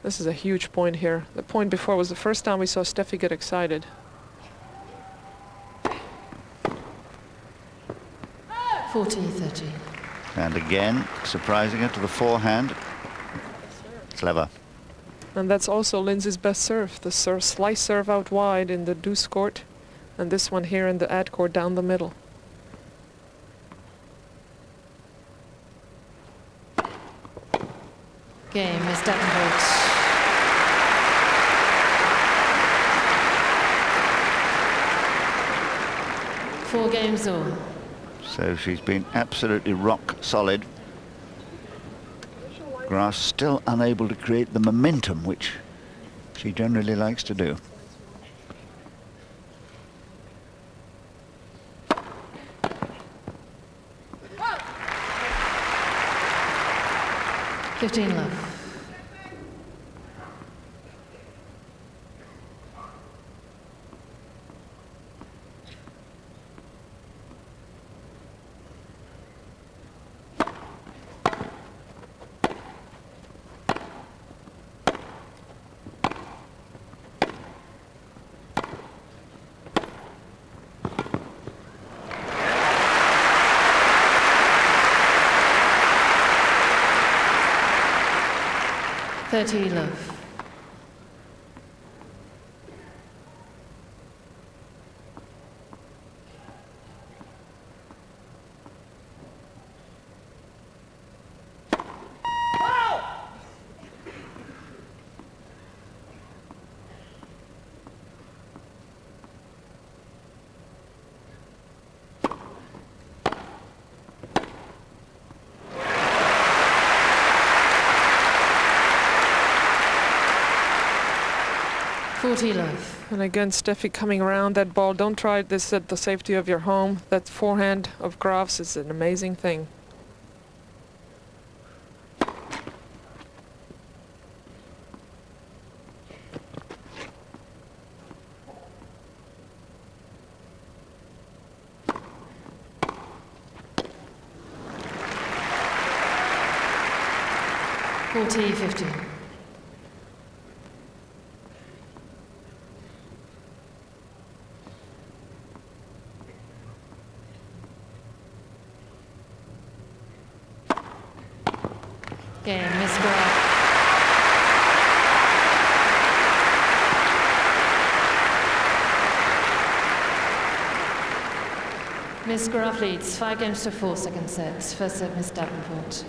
This is a huge point here. The point before was the first time we saw Steffi get excited. 40-30. And again, surprising her to the forehand. Clever. And that's also Lindsay's best serve. The slice serve out wide in the deuce court, and this one here in the ad court down the middle. Game is Davenport. Four games all. So she's been absolutely rock solid. Graf still unable to create the momentum which she generally likes to do. Fifteen love. Love. Love. And again, Steffi coming around that ball. Don't try this at the safety of your home. That forehand of Graf's is an amazing thing. $40-50. Game, Miss Graf. Miss Graf leads 5-4, second set. First set, Miss Davenport.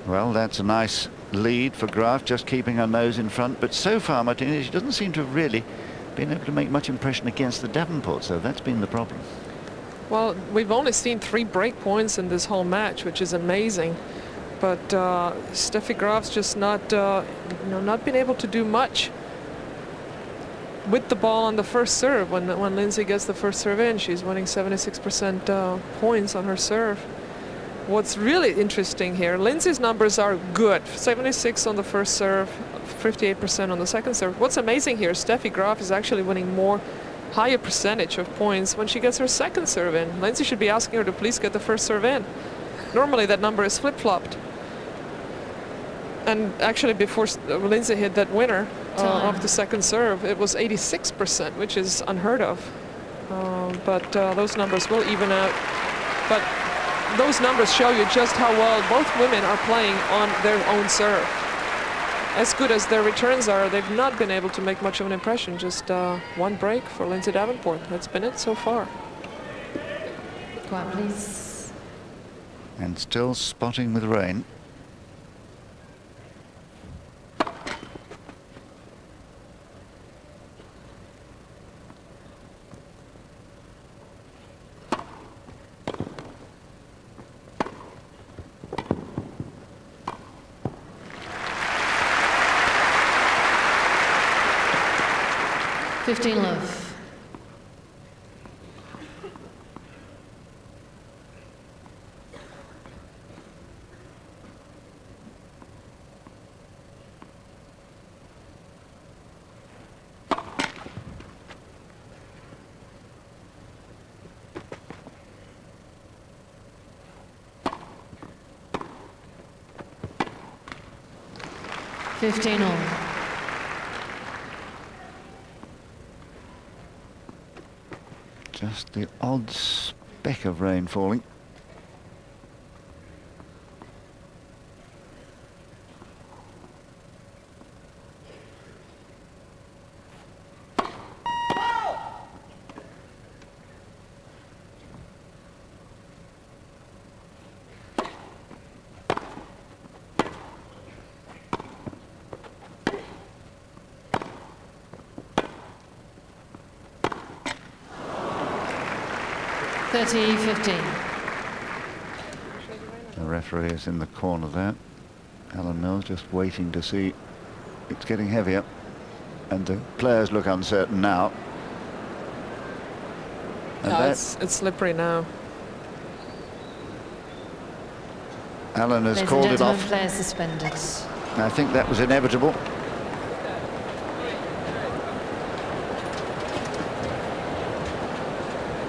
Well, that's a nice lead for Graf, just keeping her nose in front. But so far, Martina, she doesn't seem to have really been able to make much impression against the Davenport, so that's been the problem. Well, we've only seen 3 break points in this whole match, which is amazing. But Steffi Graf's just not, not been able to do much with the ball on the first serve. When Lindsay gets the first serve in, she's winning 76% points on her serve. What's really interesting here, Lindsay's numbers are good. 76 on the first serve, 58% on the second serve. What's amazing here, Steffi Graf is actually winning higher percentage of points when she gets her second serve in. Lindsay should be asking her to please get the first serve in. Normally that number is flip-flopped. And actually before Lindsay hit that winner of the second serve, it was 86%, which is unheard of. But those numbers will even out. But those numbers show you just how well both women are playing on their own serve. As good as their returns are, they've not been able to make much of an impression. Just one break for Lindsay Davenport. That's been it so far. Quiet, please. And still spotting with rain. 15 love. Fifteen all. Just the odd speck of rain falling. $30-15. The referee is in the corner there. Alan Mills just waiting to see. It's getting heavier, and the players look uncertain now. And Yeah, it's slippery now. Alan has Ladies called and it gentlemen, off. players suspended. I think that was inevitable.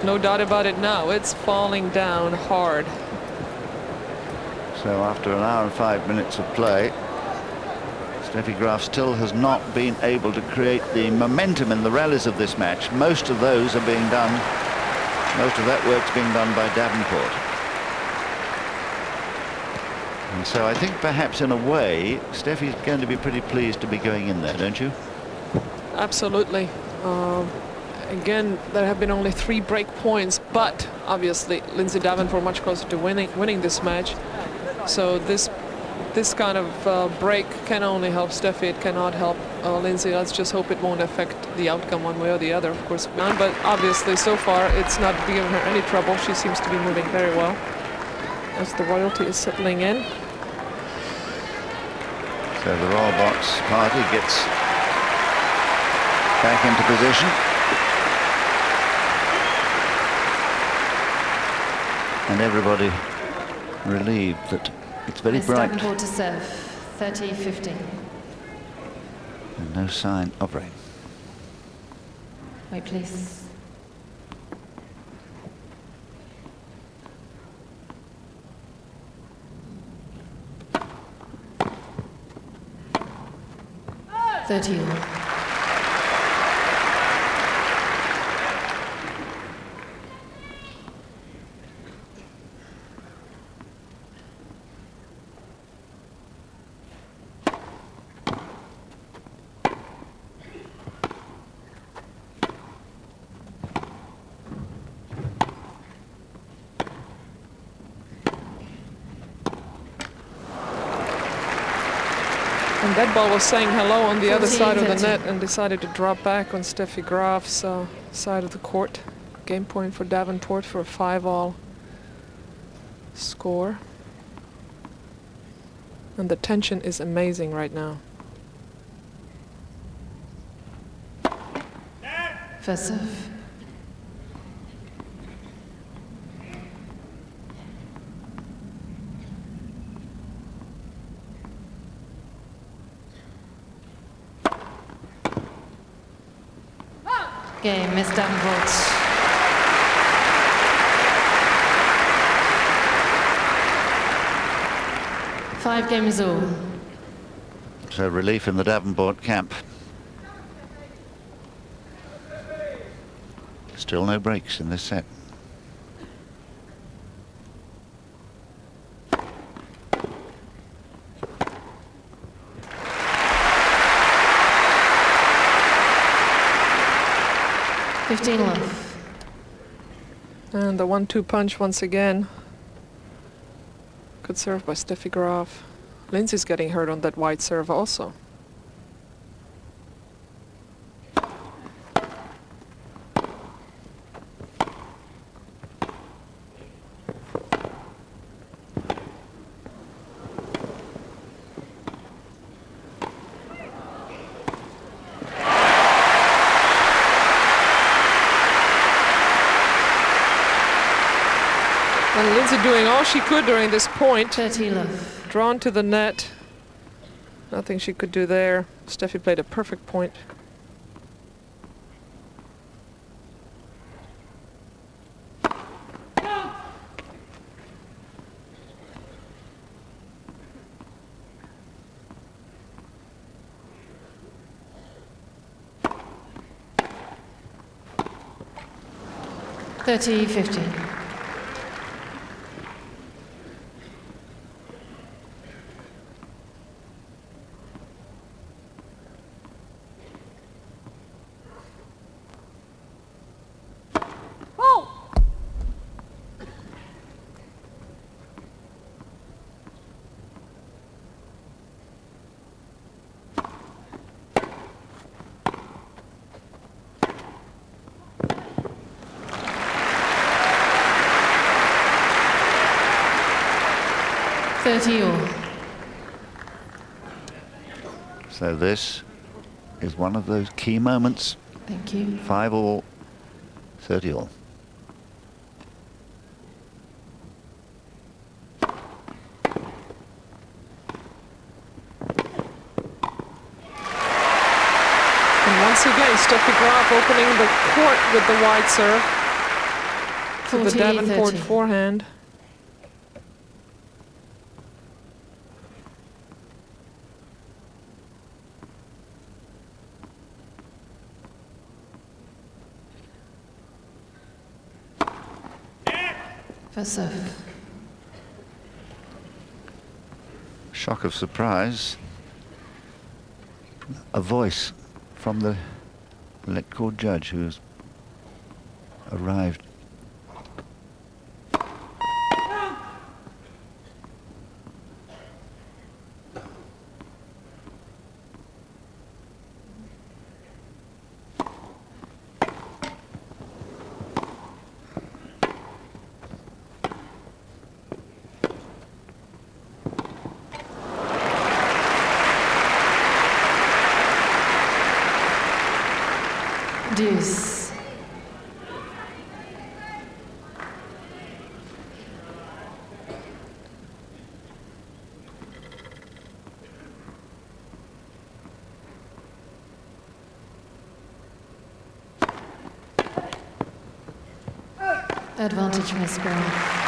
No doubt about it now. It's falling down hard. So after an hour and 5 minutes of play, Steffi Graf still has not been able to create the momentum in the rallies of this match. Most of those are being done, most of that work's being done by Davenport. And so I think perhaps in a way, Steffi's going to be pretty pleased to be going in there, don't you? Absolutely. Again, there have been only 3 break points, but obviously Lindsay Davenport much closer to winning this match. So this kind of break can only help Steffi. It cannot help Lindsay. Let's just hope it won't affect the outcome one way or the other, of course. But obviously, so far, it's not giving her any trouble. She seems to be moving very well as the royalty is settling in. So the Royal Box party gets back into position. And everybody relieved that it's very Miss bright. Davenport to serve. 30-15. And no sign of rain. Wait, please. $30 all. And that ball was saying hello on the other side of the 14-15. net and decided to drop back on Steffi Graf's side of the court. Game point for Davenport for a 5-all score. And the tension is amazing right now. First serve. Game, Miss Davenport. Five games all. So relief in the Davenport camp. Still no breaks in this set. $15 love. And the 1-2 punch once again. Good serve by Steffi Graf. Lindsay's getting hurt on that wide serve also. And Lindsay doing all she could during this point. 30 love. Drawn to the net. Nothing she could do there. Steffi played a perfect point. Thirty 50. Hold! All. So this is one of those key moments. Thank you. 5 all, 30 all. And once again, Steffi Graf opening the court with the wide serve. To the 40, Davenport 30. forehand. First serve. Shock of surprise. A voice from the elect court judge who's arrived. Deuce. Advantage, Miss Graf.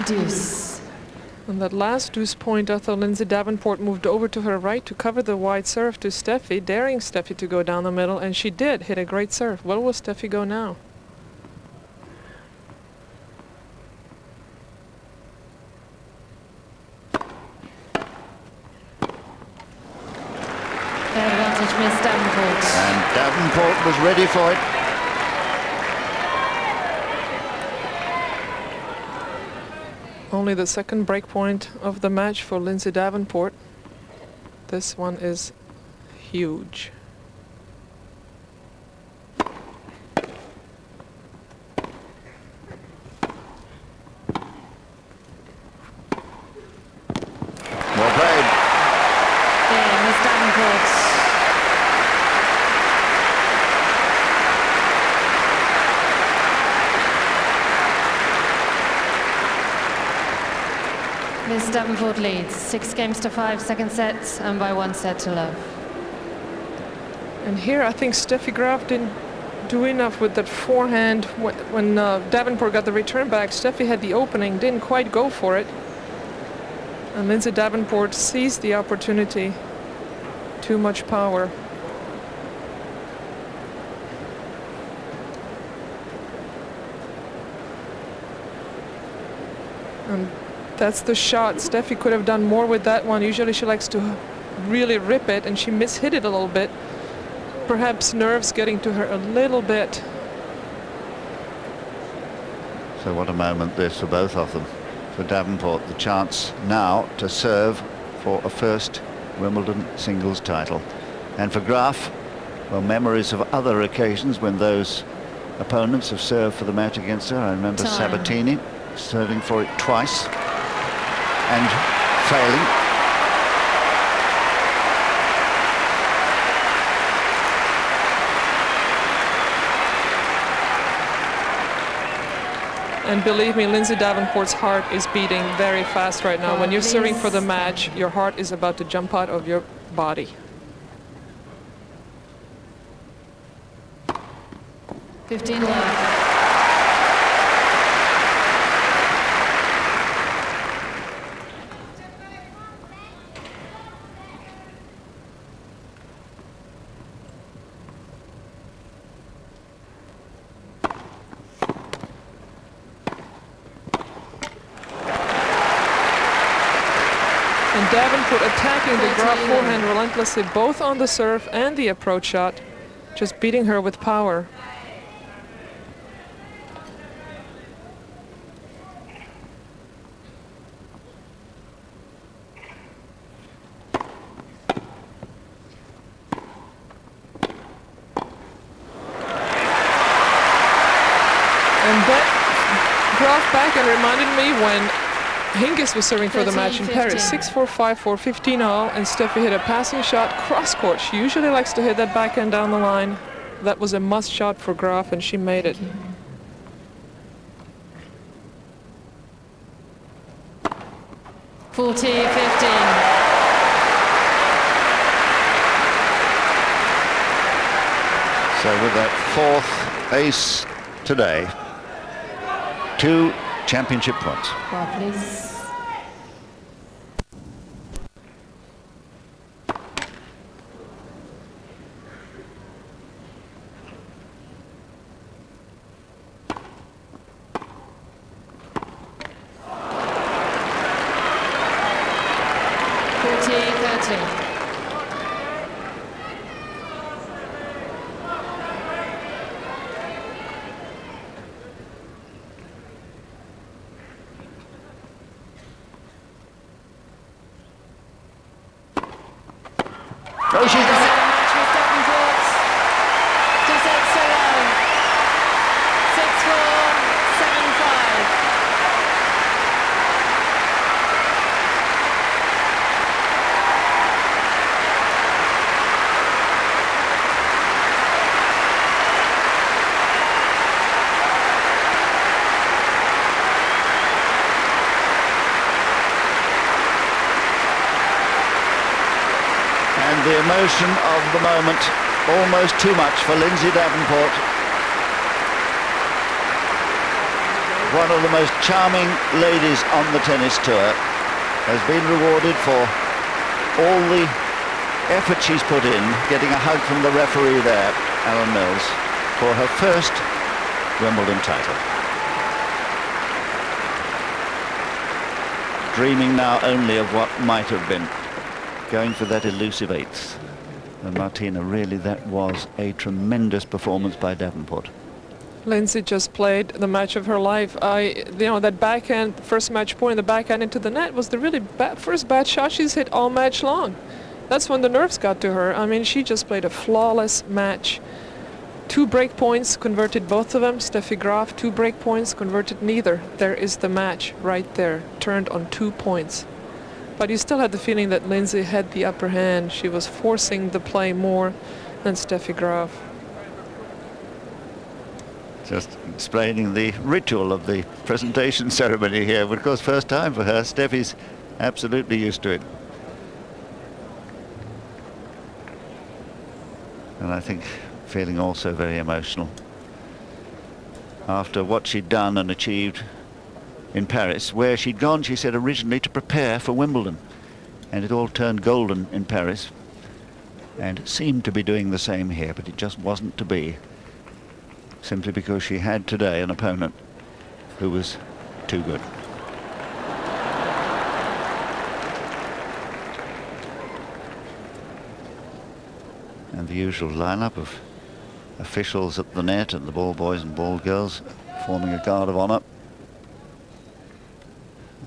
Deuce. On that last deuce point, I thought Lindsay Davenport moved over to her right to cover the wide serve to Steffi, daring Steffi to go down the middle, and she did hit a great serve. Where will Steffi go now? Advantage, Miss Davenport. And Davenport was ready for it. Only the second break point of the match for Lindsay Davenport. This one is huge. Well played. Yeah, Miss Davenport. Miss Davenport leads 6 games to 5, second set, and by 1 set to love. And here I think Steffi Graf didn't do enough with that forehand. When Davenport got the return back, Steffi had the opening, didn't quite go for it. And Lindsay Davenport seized the opportunity. Too much power. And That's the shot. Steffi could have done more with that one. Usually she likes to really rip it, and she mishit it a little bit. Perhaps nerves getting to her a little bit. So what a moment this for both of them. For Davenport, the chance now to serve for a first Wimbledon singles title. And for Graf, well, memories of other occasions when those opponents have served for the match against her. I remember Sabatini serving for it twice and failing. And believe me, Lindsay Davenport's heart is beating very fast right now. When you're serving for the match, your heart is about to jump out of your body. 15 left. And Davenport attacking the Graf forehand relentlessly, both on the serve and the approach shot, just beating her with power. And that Graf backhand reminded me when Hingis was serving for the match in Paris. 6-4, 5-4, 15-0, and Steffi hit a passing shot cross court. She usually likes to hit that backhand down the line. That was a must shot for Graf, and she made it. $40-15. So with that fourth ace today, 2 championship points. Well, please. Oh, she's done it. Match with Davenport. 2-6 solo. 6-4, 7-5. The emotion of the moment, almost too much for Lindsay Davenport. One of the most charming ladies on the tennis tour has been rewarded for all the effort she's put in, getting a hug from the referee there, Alan Mills, for her first Wimbledon title. Dreaming now only of what might have been. Going for that elusive 8th. And Martina, really that was a tremendous performance by Davenport. Lindsay just played the match of her life. That backhand, first match point, the backhand into the net was the really first bad shot she's hit all match long. That's when the nerves got to her. I mean, she just played a flawless match. 2 break points, converted both of them. Steffi Graf, 2 break points, converted neither. There is the match right there, turned on 2 points. But you still had the feeling that Lindsay had the upper hand. She was forcing the play more than Steffi Graf. Just explaining the ritual of the presentation ceremony here. But of course, first time for her. Steffi's absolutely used to it. And I think feeling also very emotional. After what she'd done and achieved in Paris, where she'd gone, she said, originally to prepare for Wimbledon, and it all turned golden in Paris and seemed to be doing the same here, but it just wasn't to be, simply because she had today an opponent who was too good. And the usual lineup of officials at the net and the ball boys and ball girls forming a guard of honour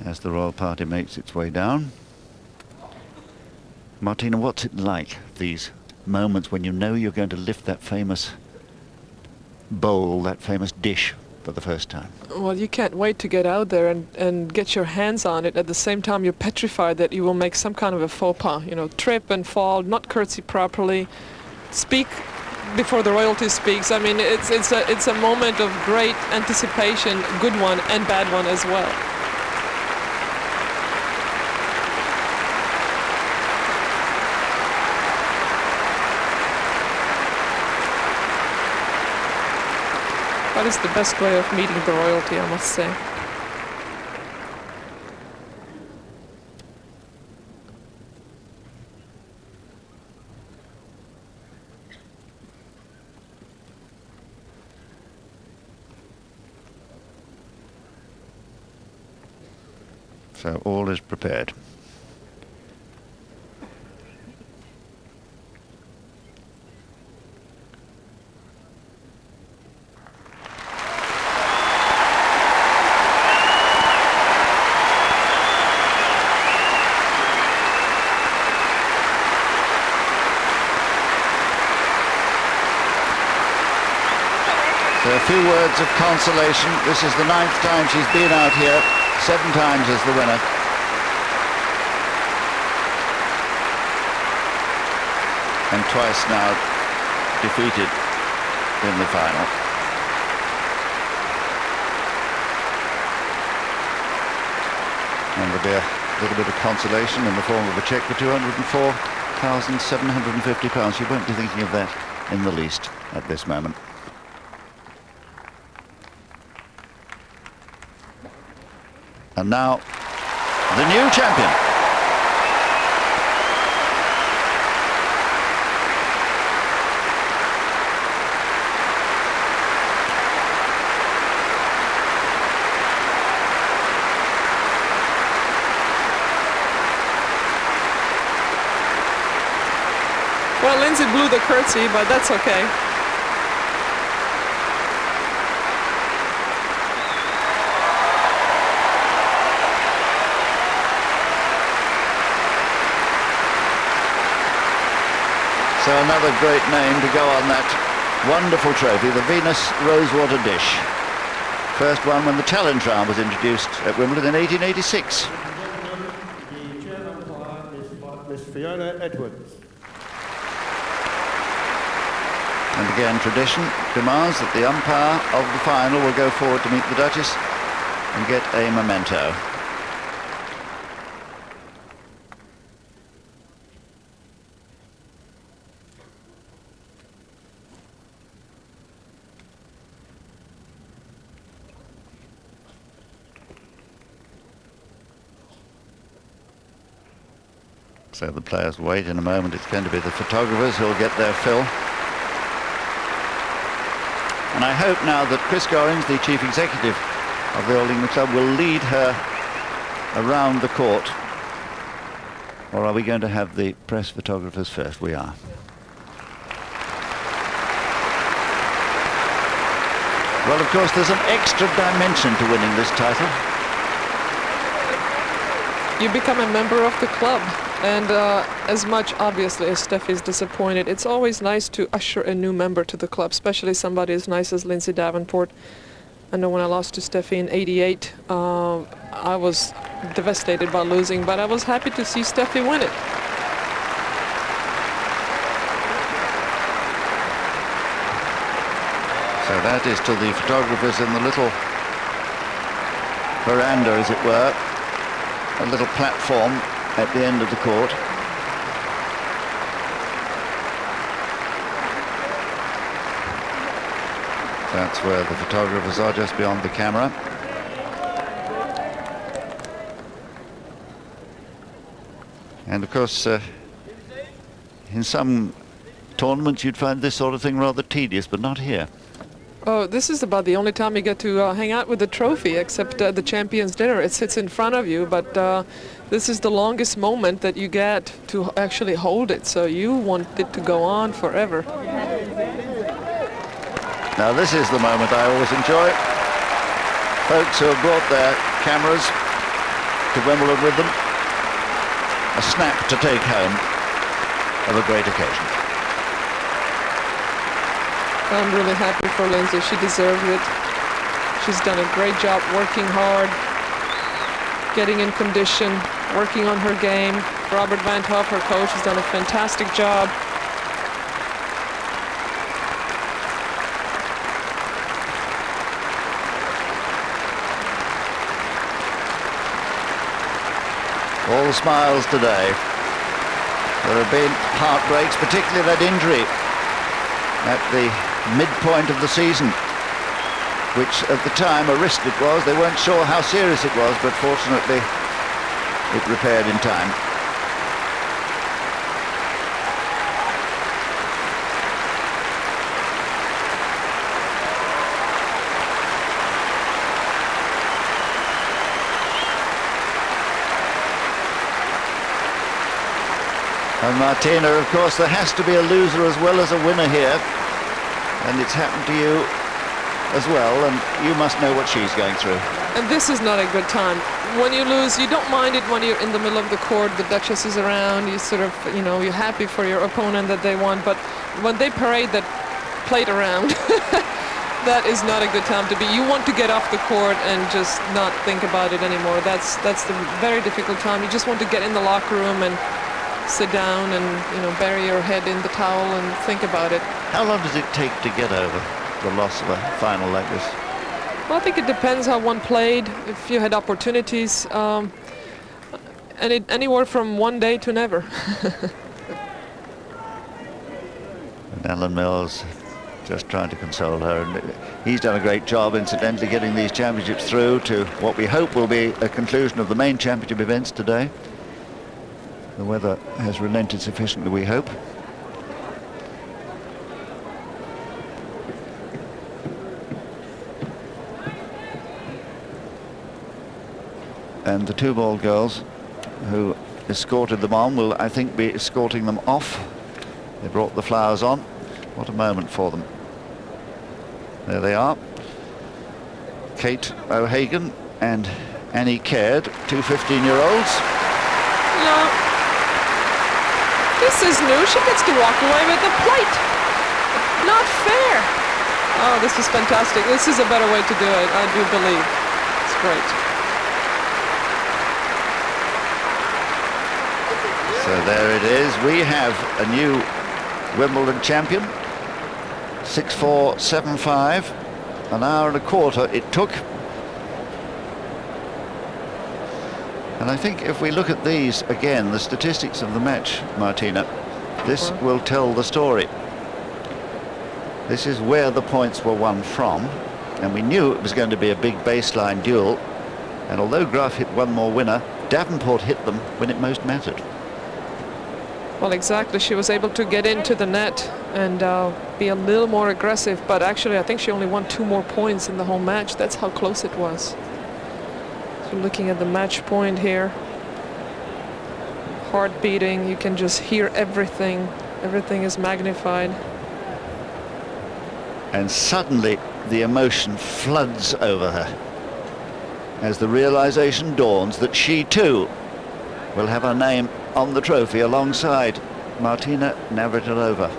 as the royal party makes its way down. Martina, what's it like, these moments when you know you're going to lift that famous bowl, that famous dish for the first time? Well, you can't wait to get out there and get your hands on it. At the same time, you're petrified that you will make some kind of a faux pas, you know, trip and fall, not curtsy properly, speak before the royalty speaks. I mean, it's a moment of great anticipation, good one and bad one as well. That is the best way of meeting the royalty, I must say. So all is prepared. So a few words of consolation. This is the 9th time she's been out here, 7 times as the winner. And twice now defeated in the final. And there'll be a little bit of consolation in the form of a cheque for £204,750. You won't be thinking of that in the least at this moment. And now, the new champion. Well, Lindsay blew the curtsy, but that's okay. So another great name to go on that wonderful trophy, the Venus Rosewater Dish. First one when the challenge round was introduced at Wimbledon in 1886. The chair umpire is Miss Fiona Edwards. And again, tradition demands that the umpire of the final will go forward to meet the Duchess and get a memento. So the players wait. In a moment it's going to be the photographers who'll get their fill. And I hope now that Chris Gorings, the chief executive of the Old England Club, will lead her around the court. Or are we going to have the press photographers first? We are. Well, of course, there's an extra dimension to winning this title. You become a member of the club. And as much, obviously, as Steffi is disappointed, it's always nice to usher a new member to the club, especially somebody as nice as Lindsay Davenport. I know when I lost to Steffi in '88, I was devastated by losing, but I was happy to see Steffi win it. So that is to the photographers in the little veranda, as it were, a little platform at the end of the court. That's where the photographers are, just beyond the camera. And of course, in some tournaments you'd find this sort of thing rather tedious, but not here. Oh, this is about the only time you get to hang out with the trophy, except the Champions Dinner. It sits in front of you, but this is the longest moment that you get to actually hold it, so you want it to go on forever. Now this is the moment I always enjoy. Folks who have brought their cameras to Wimbledon with them. A snap to take home of a great occasion. I'm really happy for Lindsay. She deserves it. She's done a great job working hard, getting in condition, working on her game. Robert Van Hoff, her coach, has done a fantastic job. All the smiles today. There have been heartbreaks, particularly that injury at the midpoint of the season, which at the time a wrist it was. They weren't sure how serious it was, but fortunately it repaired in time. And Martina, of course, there has to be a loser as well as a winner here. And it's happened to you as well, and you must know what she's going through. And this is not a good time. When you lose, you don't mind it when you're in the middle of the court, the Duchess is around, you sort of, you know, you're happy for your opponent that they won. But when they parade that plate around, that is not a good time to be. You want to get off the court and just not think about it anymore. That's the very difficult time. You just want to get in the locker room and sit down and, you know, bury your head in the towel and think about it. How long does it take to get over the loss of a final like this? Well, I think it depends how one played, if you had opportunities, and anywhere from one day to never. And Alan Mills just trying to console her, and he's done a great job, incidentally, getting these championships through to what we hope will be a conclusion of the main championship events today. The weather has relented sufficiently, we hope. And the two-ball girls who escorted them on will, I think, be escorting them off. They brought the flowers on. What a moment for them. There they are. Kate O'Hagan and Annie Caird, two 15-year-olds. No. This is new. She gets to walk away with the plate. Not fair. Oh, this is fantastic. This is a better way to do it, I do believe. It's great. So there it is. We have a new Wimbledon champion. 6-4, 7-5. An hour and a quarter it took. And I think if we look at these again, the statistics of the match, Martina, this will tell the story. This is where the points were won from, and we knew it was going to be a big baseline duel. And although Graf hit one more winner, Davenport hit them when it most mattered. Well, exactly. She was able to get into the net and be a little more aggressive, but actually I think she only won 2 more points in the whole match. That's how close it was. So looking at the match point here, heart beating, you can just hear everything. Everything is magnified. And suddenly the emotion floods over her as the realization dawns that she too will have her name on the trophy alongside Martina Navratilova.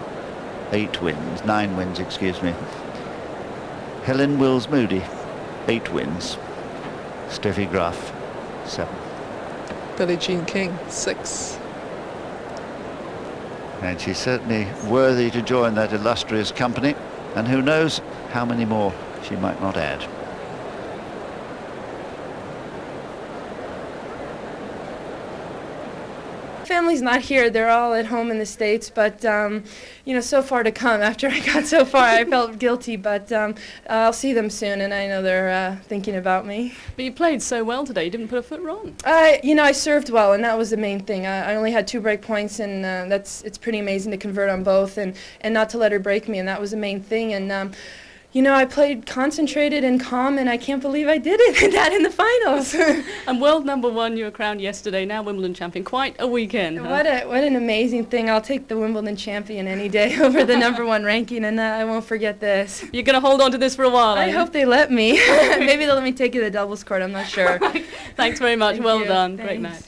9 wins, excuse me. Helen Wills-Moody, 8 wins. Steffi Graf, 7. Billie Jean King, 6. And she's certainly worthy to join that illustrious company, and who knows how many more she might not add. Family's not here. They're all at home in the States, but you know, so far to come. After I got so far, I felt guilty, but I'll see them soon, and I know they're thinking about me. But you played so well today. You didn't put a foot wrong. You know, I served well, and that was the main thing. I only had 2 break points, and it's pretty amazing to convert on both and not to let her break me, and that was the main thing. And you know, I played concentrated and calm, and I can't believe I did it that in the finals. And world number one, you were crowned yesterday, now Wimbledon champion. Quite a weekend, huh? What an amazing thing. I'll take the Wimbledon champion any day over the number one ranking, and I won't forget this. You're going to hold on to this for a while, I hope they let me. Maybe they'll let me take it to the doubles court, I'm not sure. Thanks very much. Thank well you. done. Thanks. Great match.